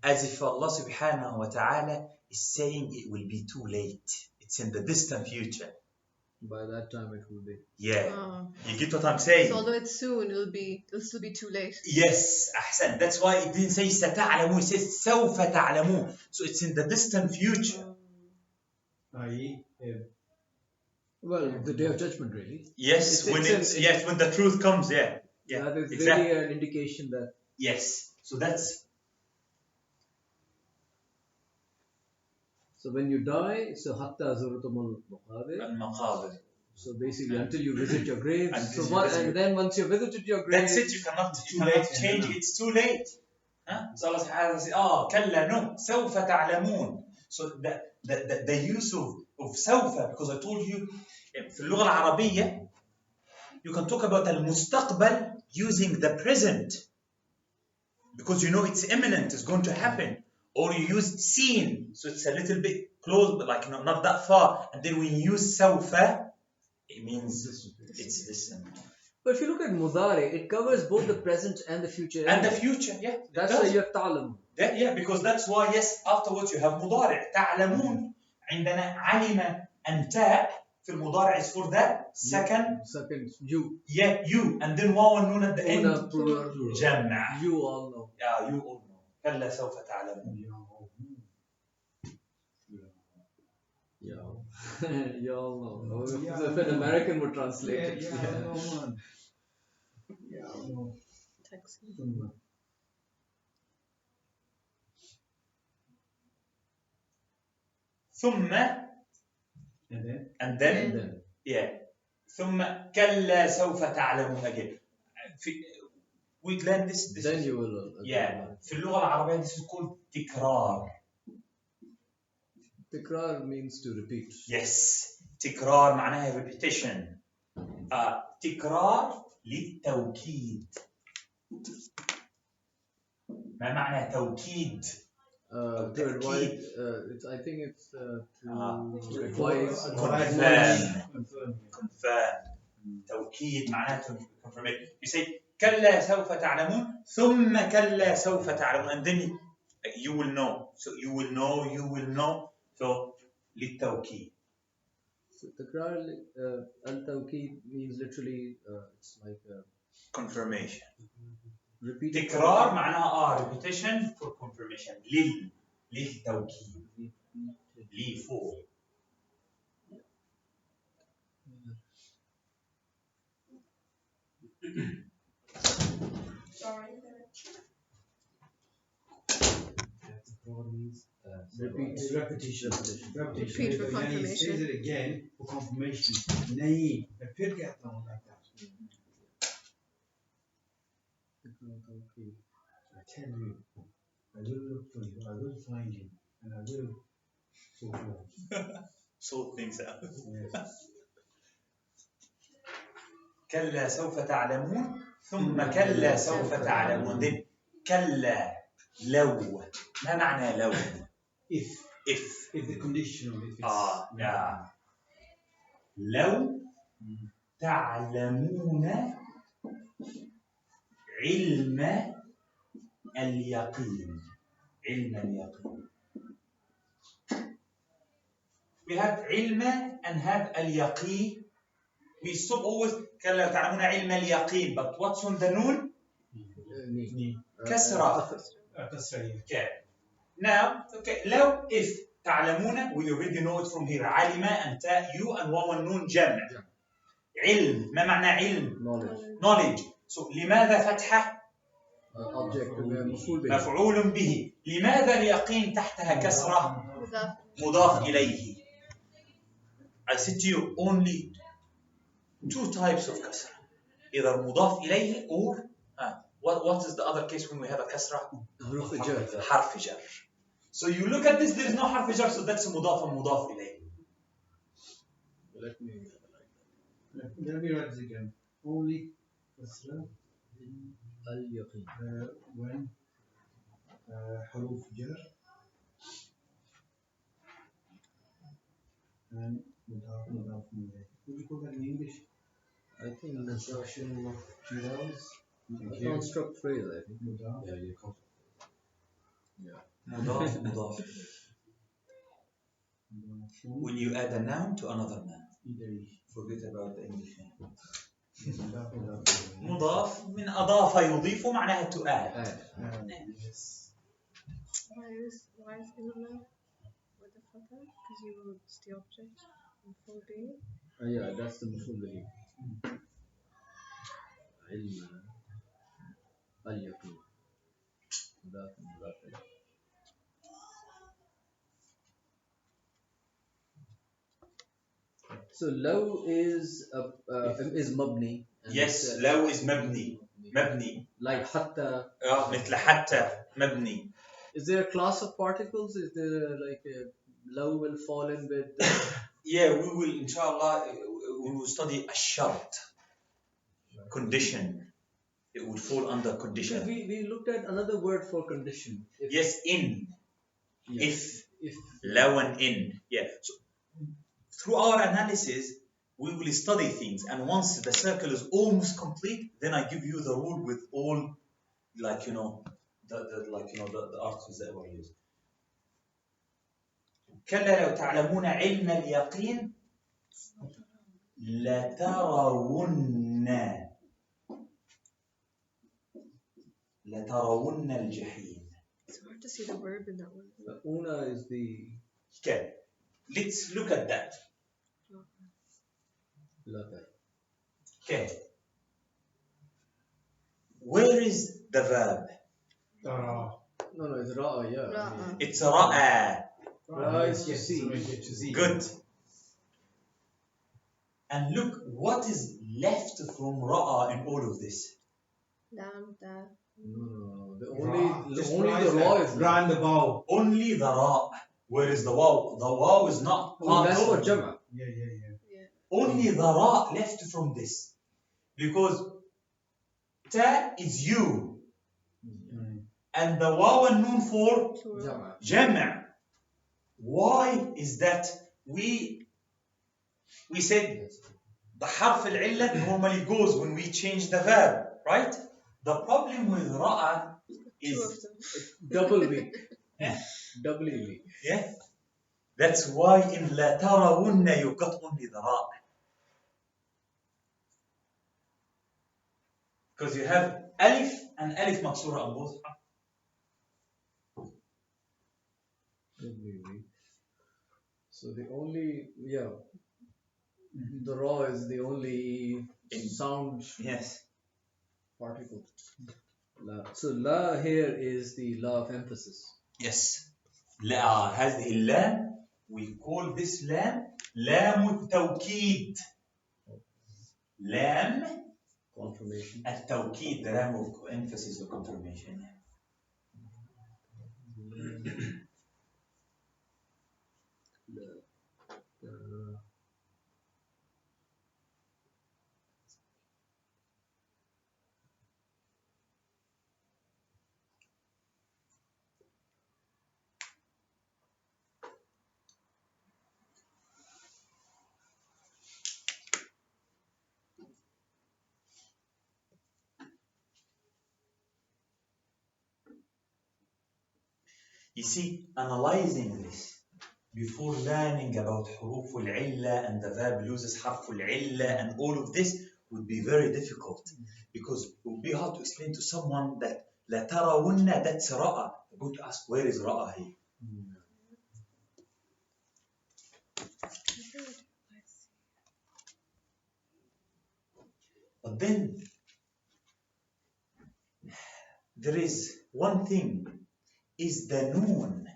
as if Allah subhanahu wa ta'ala is saying it will be too late. It's in the distant future. By that time it will be. Yeah. You get what I'm saying? So although it's soon, it'll still be too late. Yes, أحسن. That's why it didn't say ستعلمون, it says سوف تعلمون. So it's in the distant future. Well, the day of judgment, really. Yes, when the truth comes, yeah. That is exactly. really an indication that. Yes. So that's. So when you die, so hatta zurtumul Al-Maqabir. So basically, until you visit your graves. And then once you visited your graves. That's it. You cannot change it. It's too late. Huh? So Allah subhanahu wa ta'ala says, كلا no, سوف تعلمون. So the use of سوف, because I told you, في اللغة العربية, you can talk about المستقبل using the present. Because you know it's imminent, it's going to happen. Or you use seen, so it's a little bit close, but like not that far. And then when you use سوف, it means it's distant. But if you look at mudari, it covers both the present and the future. And the future, yeah. That's why you have ta'lam. Yeah, because that's why, yes, afterwards you have مضارع. تعلمون. عندنا علم and تاء في المضارع is for that second. You. Yeah, you. And then واو والنون at the end. جمع. You all know. Yeah, you all know. كلا سوف تعلمون. You all know. If an American would translate it. ثم and then yeah ثم كلا سوف تعلمون again. We learn this then you will yeah في اللغة العربية this is called تكرار. Tikrar means to repeat. Yes, تكرار معناها repetition. تكرار للتوكيد. ما معنى توكيد؟ To advise, I think it's to advise. confirm. توكيد معناته confirmation. You say كلا سوف تعلمون ثم كلا سوف تعلمون and then you will know. So you will know. So للتوكيد. So تكرار التوكيد means literally it's like confirmation. repeat. تكرار معناها repetition for confirmation. للتوكيد. for. Sorry. Repeat. Repetition. Repeat for And he says confirmation. it again for confirmation. नहीं, फिर कहता हूँ like that. I tell you, I will look for you, I will find you, and I will sort you out. sort things out. Yes. كلا سوف تعلمون ثم كلا سوف تعلمون. then كلا لو. ما معنى لو؟ if the conditional. If it's yeah. لو تعلمون علم اليقين. علم اليقين. we have علم and have اليقين. we stop always كلا تعلمون علم اليقين, but what's on the noon? كسرة. okay. Now, okay, لو if تعلمون, we already know it from here. علم and you and واو النون جمع. علم. ما معنى علم؟ knowledge. So لماذا فتحة؟ object مفعول به. لماذا اليقين تحتها كسرة؟ مضاف إليه. I said to you only two types of كسرة. either مضاف إليه or what is the other case when we have a كسرة؟ حرف جر. So you look at this, there is no حرف جر, so that's مضاف إليه. Let me write this again. Only كسرة اليقين when حروف جر and مضاف إليه. Would you call that in English? I think Construction of jewels. construct phrase, I think. مضاف. Yeah, you can't. Yeah. مضاف. When you add a noun to another noun. Forget about the English name. مضاف من أضاف يضيف معناها to add. Yes. Why is ilma with the fatha? Because you will it's the object in full day. Yeah, that's the مفعول به. علم اليقين. مضاف إليه. So لو is مبني. Yes, لو is مبني. Like حتى. مثل حتى مبني. Is there a class of particles? Is there like a لو will fall in with? Yeah, we will inshallah we will study الشرط. Condition. It would fall under condition. Because we looked at another word for condition. Yes, in. Yes. If. لو and in. Yeah. So, through our analysis, we will study things, and once the circle is almost complete, then I give you the rule with all, like the articles that were used. كلا لو تعلمون علم اليقين لترون الجحيم. It's hard to see the verb in that one. Una is the. Okay, let's look at that. Okay. Where is the verb? No, it's ra'a, yeah. Ra'a. It's ra'a. Ra'a is to see. Good. And look, what is left from ra'a in all of this? Lam, da. No. The only the ra is Ra and the bow. Only the ra. Where is the waw? The waw is not part that's of for jama. Yeah. only the ra left from this. Because ta is you. And the waw and noon for Plural. jama'. Why is that? We said the harf al-illa normally goes when we change the verb, right? The problem with ra'a Two of is, them. Double weak. Yeah. Doubly weak. yeah, that's why in la tarawunna you got only the ra. Because you have alif and alif maksura on both. Doubly weak. So the only, the raw is the only sound Yes. particle. La. So la here is the la of emphasis. Yes. لا هذه اللام we call this لام لام التوكيد. لام Confirmation. التوكيد, the لام of emphasis or confirmation. You see, analyzing this before learning about حروف العلة and the verb loses حرف العلة and all of this would be very difficult because it would be hard to explain to someone that لا ترون that's رأى. I'm going to ask, where is رأى here? But then there is one thing. Is the noon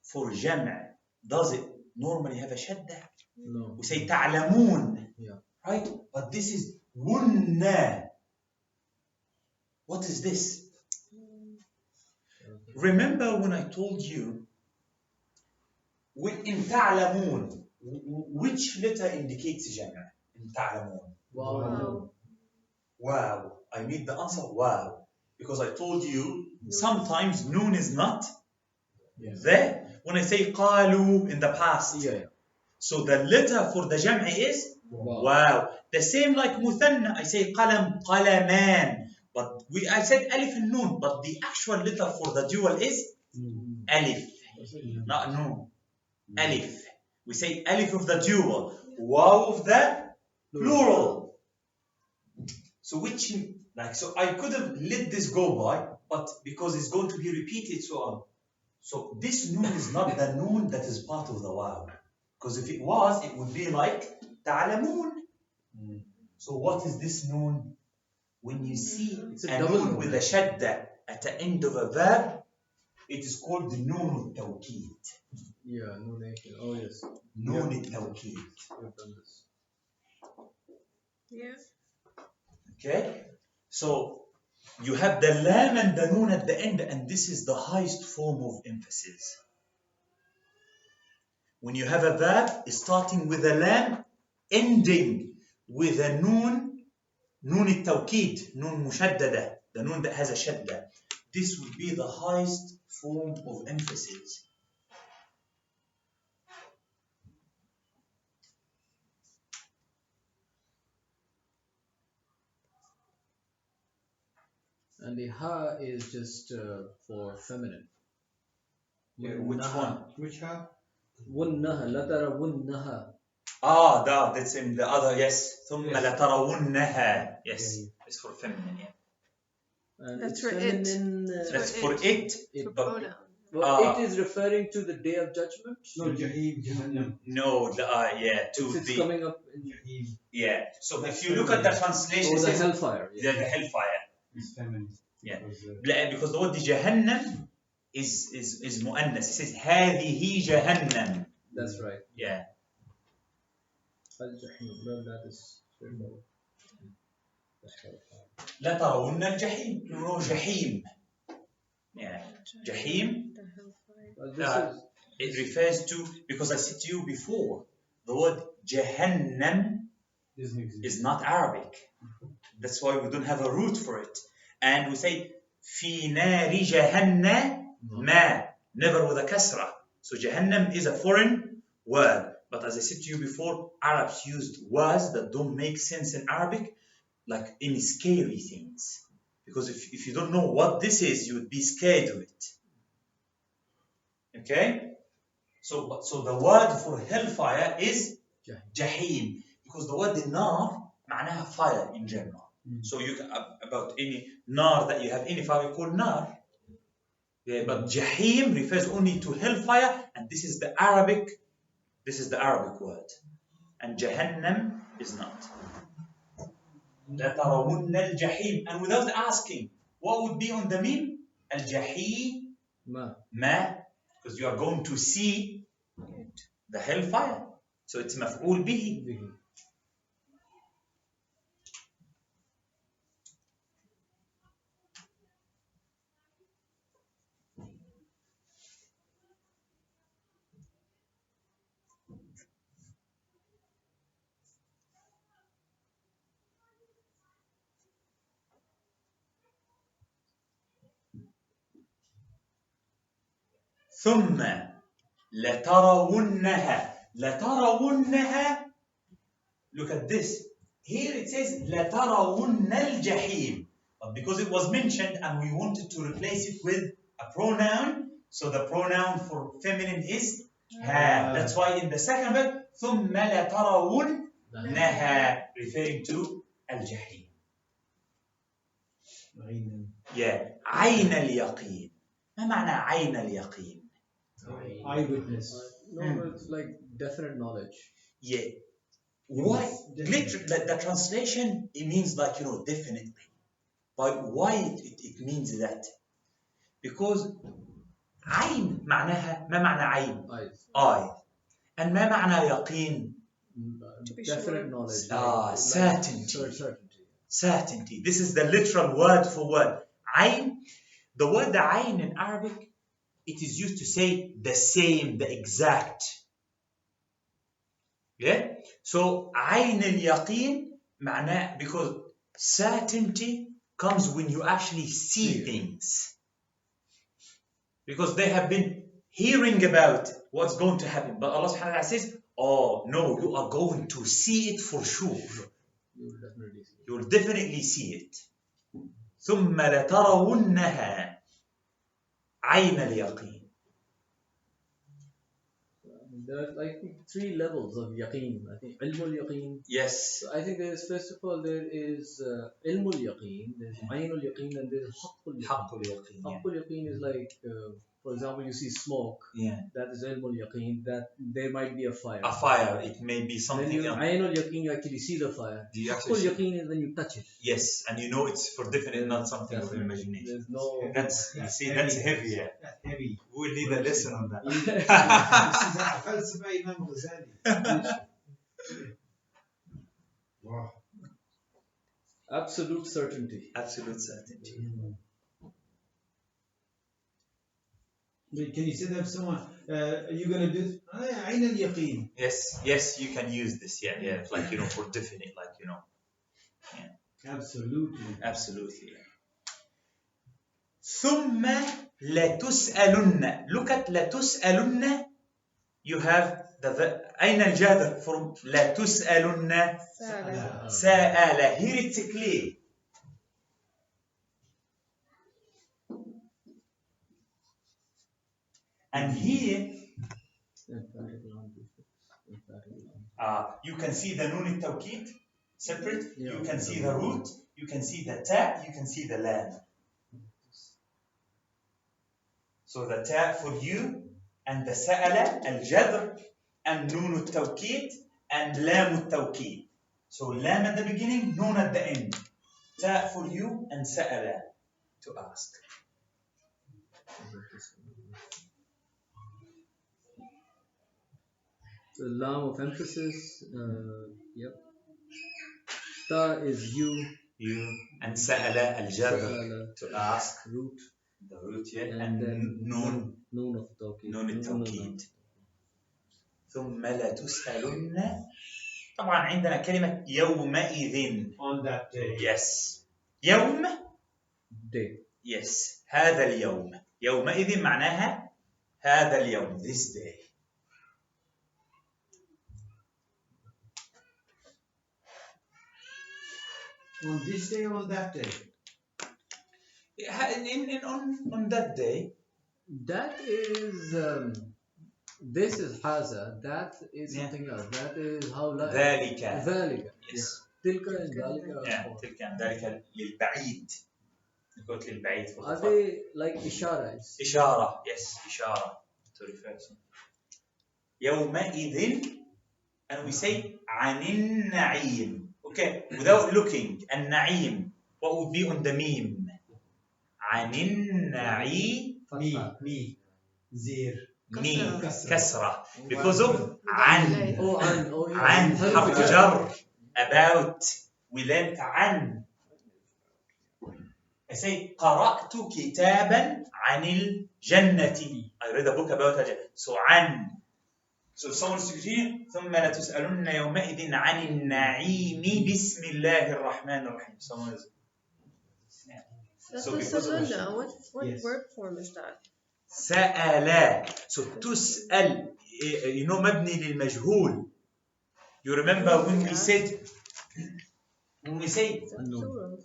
for jama', does it normally have a shadda? No. We say ta'lamun, Yeah. right? But this is wunna. What is this? Remember when I told you in ta'lamun, which letter indicates jama' in ta'lamun? Wow. Wow. I need the answer wow. Because I told you sometimes noon is not there. When I say qalu in the past. Yeah. So the letter for the jam' is wow. The same like muthanna. I say qalam, qalaman. But I said alif and noon. But the actual letter for the dual is alif. Not noon. Alif. We say alif of the dual. Wow of the plural. So which, so I could have let this go by, but because it's going to be repeated so on. So this noon is not the noon that is part of the wow. Because if it was, it would be like ta'lamun. So what is this noon? When you see a noon with a shadda at the end of a verb, it is called the noon al-tawkeed. Yeah, nunation. Oh yes. Noon al-tawkeed. We've done this. Yeah. Okay? So you have the lam and the noon at the end, and this is the highest form of emphasis. When you have a verb starting with a lam, ending with a noon al-tawkeed, noon mushaddada, the noon that has a shadda, this would be the highest form of emphasis. And the ha is just for feminine. Which one? Which ha? Wunnaha, latara wunnaha. That's in the other, yes. ثُمَّ لَتَرَوُنَّهَا. Yes, it's for feminine, yeah. And That's it's for it. feminine. That's for it. For But pronoun. Well, it is referring to the day of judgment. No, Jahim, Jahannam. no, It's coming up in Jahim yeah. So if you look at the translation, the it says hellfire. the hellfire. is feminine. Yeah. Because, Because the word Jahannam is mu'annas. It says هذه جهنم. That's right. Yeah. Al-Jahim. Well, that is straightforward. The hellfire. لا ترون الجحيم. No, جحيم. Yeah. جحيم. The hellfire. Well, this is It refers to, because I said to you before, the word Jahannam Doesn't exist. is not Arabic. That's why we don't have a root for it. And we say في نار جهنم ما, never with a kasra. So Jahannam is a foreign word. But as I said to you before, Arabs used words that don't make sense in Arabic, like any scary things. Because if you don't know what this is, you would be scared of it. Okay? So the word for hellfire is Jahim. Because the word nar معناها fire in general. So you can, about any nar that you have, any fire you call nar. Yeah, but Jahim refers only to hellfire, and this is the Arabic word. And Jahannam is not. لَتَرَوُنَّ الْجَحِيمِ. And without asking, what would be on the meme? Al-Jahim ma. Because you are going to see the hellfire. So it's مفعول به. ثم لترونها. Look at this. Here it says لترون الجحيم. But because it was mentioned and we wanted to replace it with a pronoun, so the pronoun for feminine is ha. That's why in the second verse ثم لترونها, referring to الجحيم. Yeah. عين اليقين. ما معنى عين اليقين? Eyewitness. No, it's like definite knowledge. Yeah. Why? Literally, the translation, it means like, definitely. But why it means that? Because عين معناها, ما معنى عين? Eye. And ما معنى يقين? Definite knowledge. Certainty. This is the literal word for word. عين. The word عين in Arabic, it is used to say the same, the exact. Yeah? So عين اليقين معناه, because certainty comes when you actually see things. Because they have been hearing about what's going to happen. But Allah subhanahu wa ta'ala says, oh no, you are going to see it for sure. You will definitely see it. ثم لترونها عين اليقين. There are like 3 levels of yaqeen. I think ilmul yaqeen. Yes. So I think there is, first of all, there is ilmul yaqeen, there's aynul yaqeen, and there's haqqul yaqeen. Haqqul yaqeen is like, for example, you see smoke. Yeah. That is ilmul yaqeen, that there might be a fire. A fire, it may be something. Then aynul yaqeen, you actually see the fire. Haqqul yaqeen is when you touch it. Yes, and you know it's for definite, not something of imagination. There's no. That's heavy. Yeah. That's heavy. We'll need a lesson on that. فلسفة إمام غزالي. Wow. Absolute certainty. Absolute certainty. Can you say that to someone? Are you going to do this? عين اليقين. Yes, you can use this. Yeah, like for definite, like Yeah. Absolutely. ثم لتسألن. Look at لتسألن. You have أين الجذر from لتسألن. سأل. Here it's clear. And here you can see the nun التوكيد separate. You can see the root. You can see the ta. You can see the lam. So the ta for you, and the sa'ala al-jadr, and nun al-tawkid, and lam al-tawkid. So lam at the beginning, nun at the end. Ta for you, and sa'ala to ask. So lam of emphasis. Yep. Ta is you, and sa'ala al-jadr to ask. Root. The root, yeah, and then nun of tawqid. Nun al-tawqid. ثم لتسألن. طبعا عندنا كلمة يومئذ. On that day. Yes. يوم. Day. Yes. هذا اليوم. يومئذ معناها هذا اليوم. This day. On this day or on that day? On that day. That is this is haza. That is something else. That is how la. ذلك. ذلك. Yes. تلك and ذلك. Yeah. تلك and ذلك للبعيد. نقول للبعيد. Are they like إشارة? إشارة. Yes. إشارة. To refer to. يومئذ. And we say عن النعيم. Okay. Without looking. النعيم. What would be on the meme? عن النعيم. Me. زير. مي كسرة because of عن. عن حرف جر. About. We learned عن. I say قرأت كتابا عن الجنة. I read a book about a so عن. So someone is here. ثم لتسألن يومئذ عن النعيم بسم الله الرحمن الرحيم. Someone is. That's So the because of Sabunda. What Yes. verb form is that? سأل. So تسأل. You know مبني للمجهول. You remember when we said It's a plural.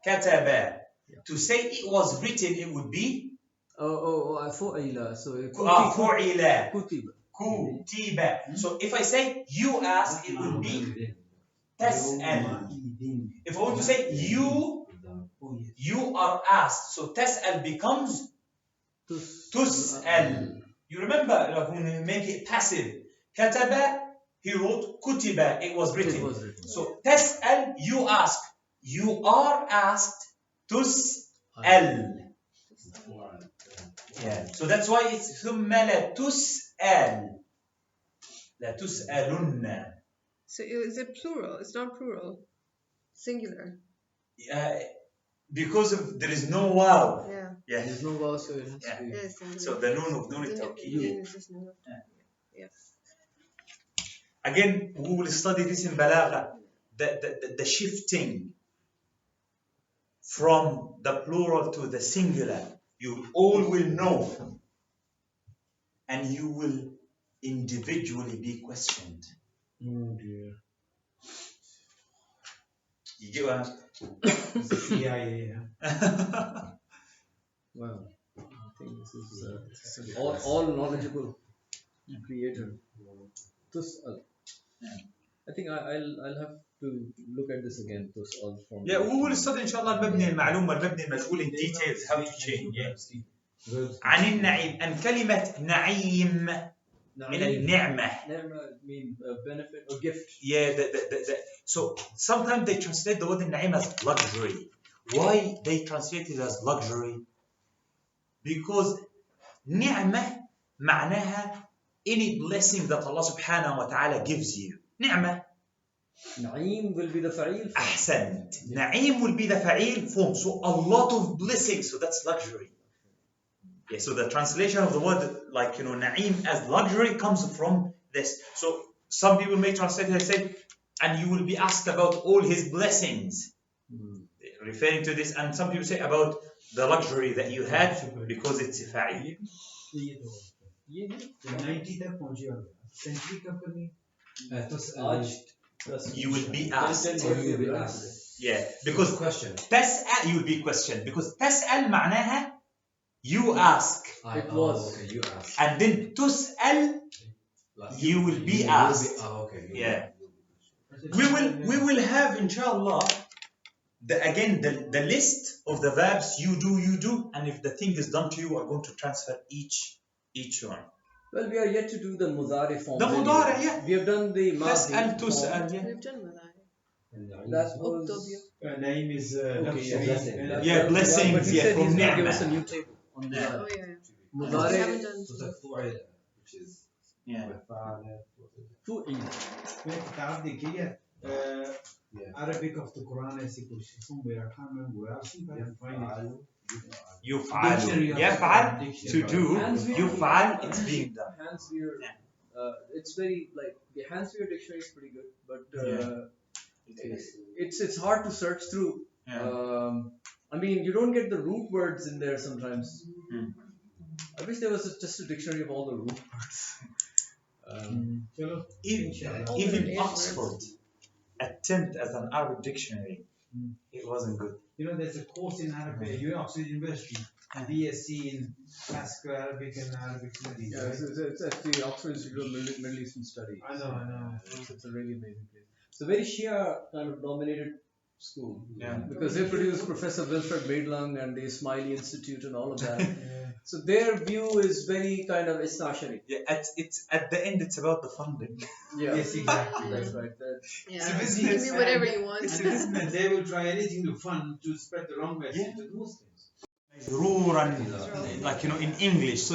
كتب. To say it was written, it would be فعل. So فعل. كتب. كتب. So if I say you ask, it would be تسأل. If I want to say you are asked, so تسأل becomes تسأل. You remember like when we make it passive. كتب, he wrote كتب, it was written. So تسأل, you ask. You are asked. تسأل. Yeah. So that's why it's ثم لتسأل. لتسألن. So is it plural? It's not plural. Singular. Because of there is no wow. Yeah. Yeah. There's no wow, so it has Yeah. to be. It is singular. So the noon of noon Then التوكيد. it's just no. Yeah. Again, we will study this in Balagha. The shifting from the plural to the singular. You all will know. And you will individually be questioned. Oh dear. You get what I'm CIA. Wow. I think this is all knowledgeable creator. تسأل. I think I'll have to look at this again. تسأل from. Yeah, we will study إن شاء الله المبني المعلوم والمبني المجهول in details how to change. Yeah. عن النعيم. and كلمة نعيم من النعمة. Never mean benefit or gift. Yeah, so sometimes they translate the word النعيم as luxury. Why they translate it as luxury? Because نعمة معناها any blessing that Allah subhanahu wa ta'ala gives you. نعمة. نعيم will be the فعيل. أحسنت. نعيم will be the فعيل form. So a lot of blessings. So that's luxury. Yeah, so the translation of the word, like, na'im as luxury comes from this. So some people may translate it and say, and you will be asked about all his blessings, referring to this. And some people say about the luxury that you had because it's a fa'il. ये 90 तक पहुंची होगा century company You will be asked. You will be asked. Yeah, because question. تسأل, you will be questioned. Because تسأل معناها you ask. It was. Okay, you ask. And then تسأل, Like, you will be you asked. Okay. Yeah. We will have inshallah the list of the verbs you do, and if the thing is done to you, we are going to transfer each one. Well, we are yet to do the mudari form. The mudari, yeah. We have done the تسأل madi. تسأل, yeah. We've done Madari. That was. name is luxury. blessing. Yeah, blessings, But he yeah, said from he's going to give us a ni'mah. new table on the Oh yeah. We mudari. haven't done. So the fu'il, which is Yeah. Fu'il. मैंने किताब देखी है Arabic of the Quran ऐसी कुछ somewhere I can't remember where I'll see if I can find it يفعل. Dictionary of يفعل, dictionary. to do. Hands weird. يفعل, it's being done. Hans weird. It's very like the Hans weird dictionary is pretty good, but it's hard to search through. Yeah. I mean, you don't get the root words in there sometimes. Hmm. I wish there was just a dictionary of all the root words. Chalo. Even Oxford attempt as an Arabic dictionary, it wasn't good. You know, there's a course in Arabic, Oxford University, BSc in Classical Arabic and Arabic Studies. Yeah, Right? it's actually Oxford Institute of Middle Eastern Studies. I know. It's a really amazing place. It's a very Shia kind of dominated school. Yeah. Because they produce Professor Wilfred Maidlung and the Ismaili Institute and all of that. Yeah. So their view is very kind of Isnashari. Yeah, it's at the end, it's about the funding. Yeah, Yes, exactly. that's right. Yeah. It's a Give business, me man. whatever you want. It's a business. They will try anything to fund to spread the wrong message to Muslims. Ruran, like in English. So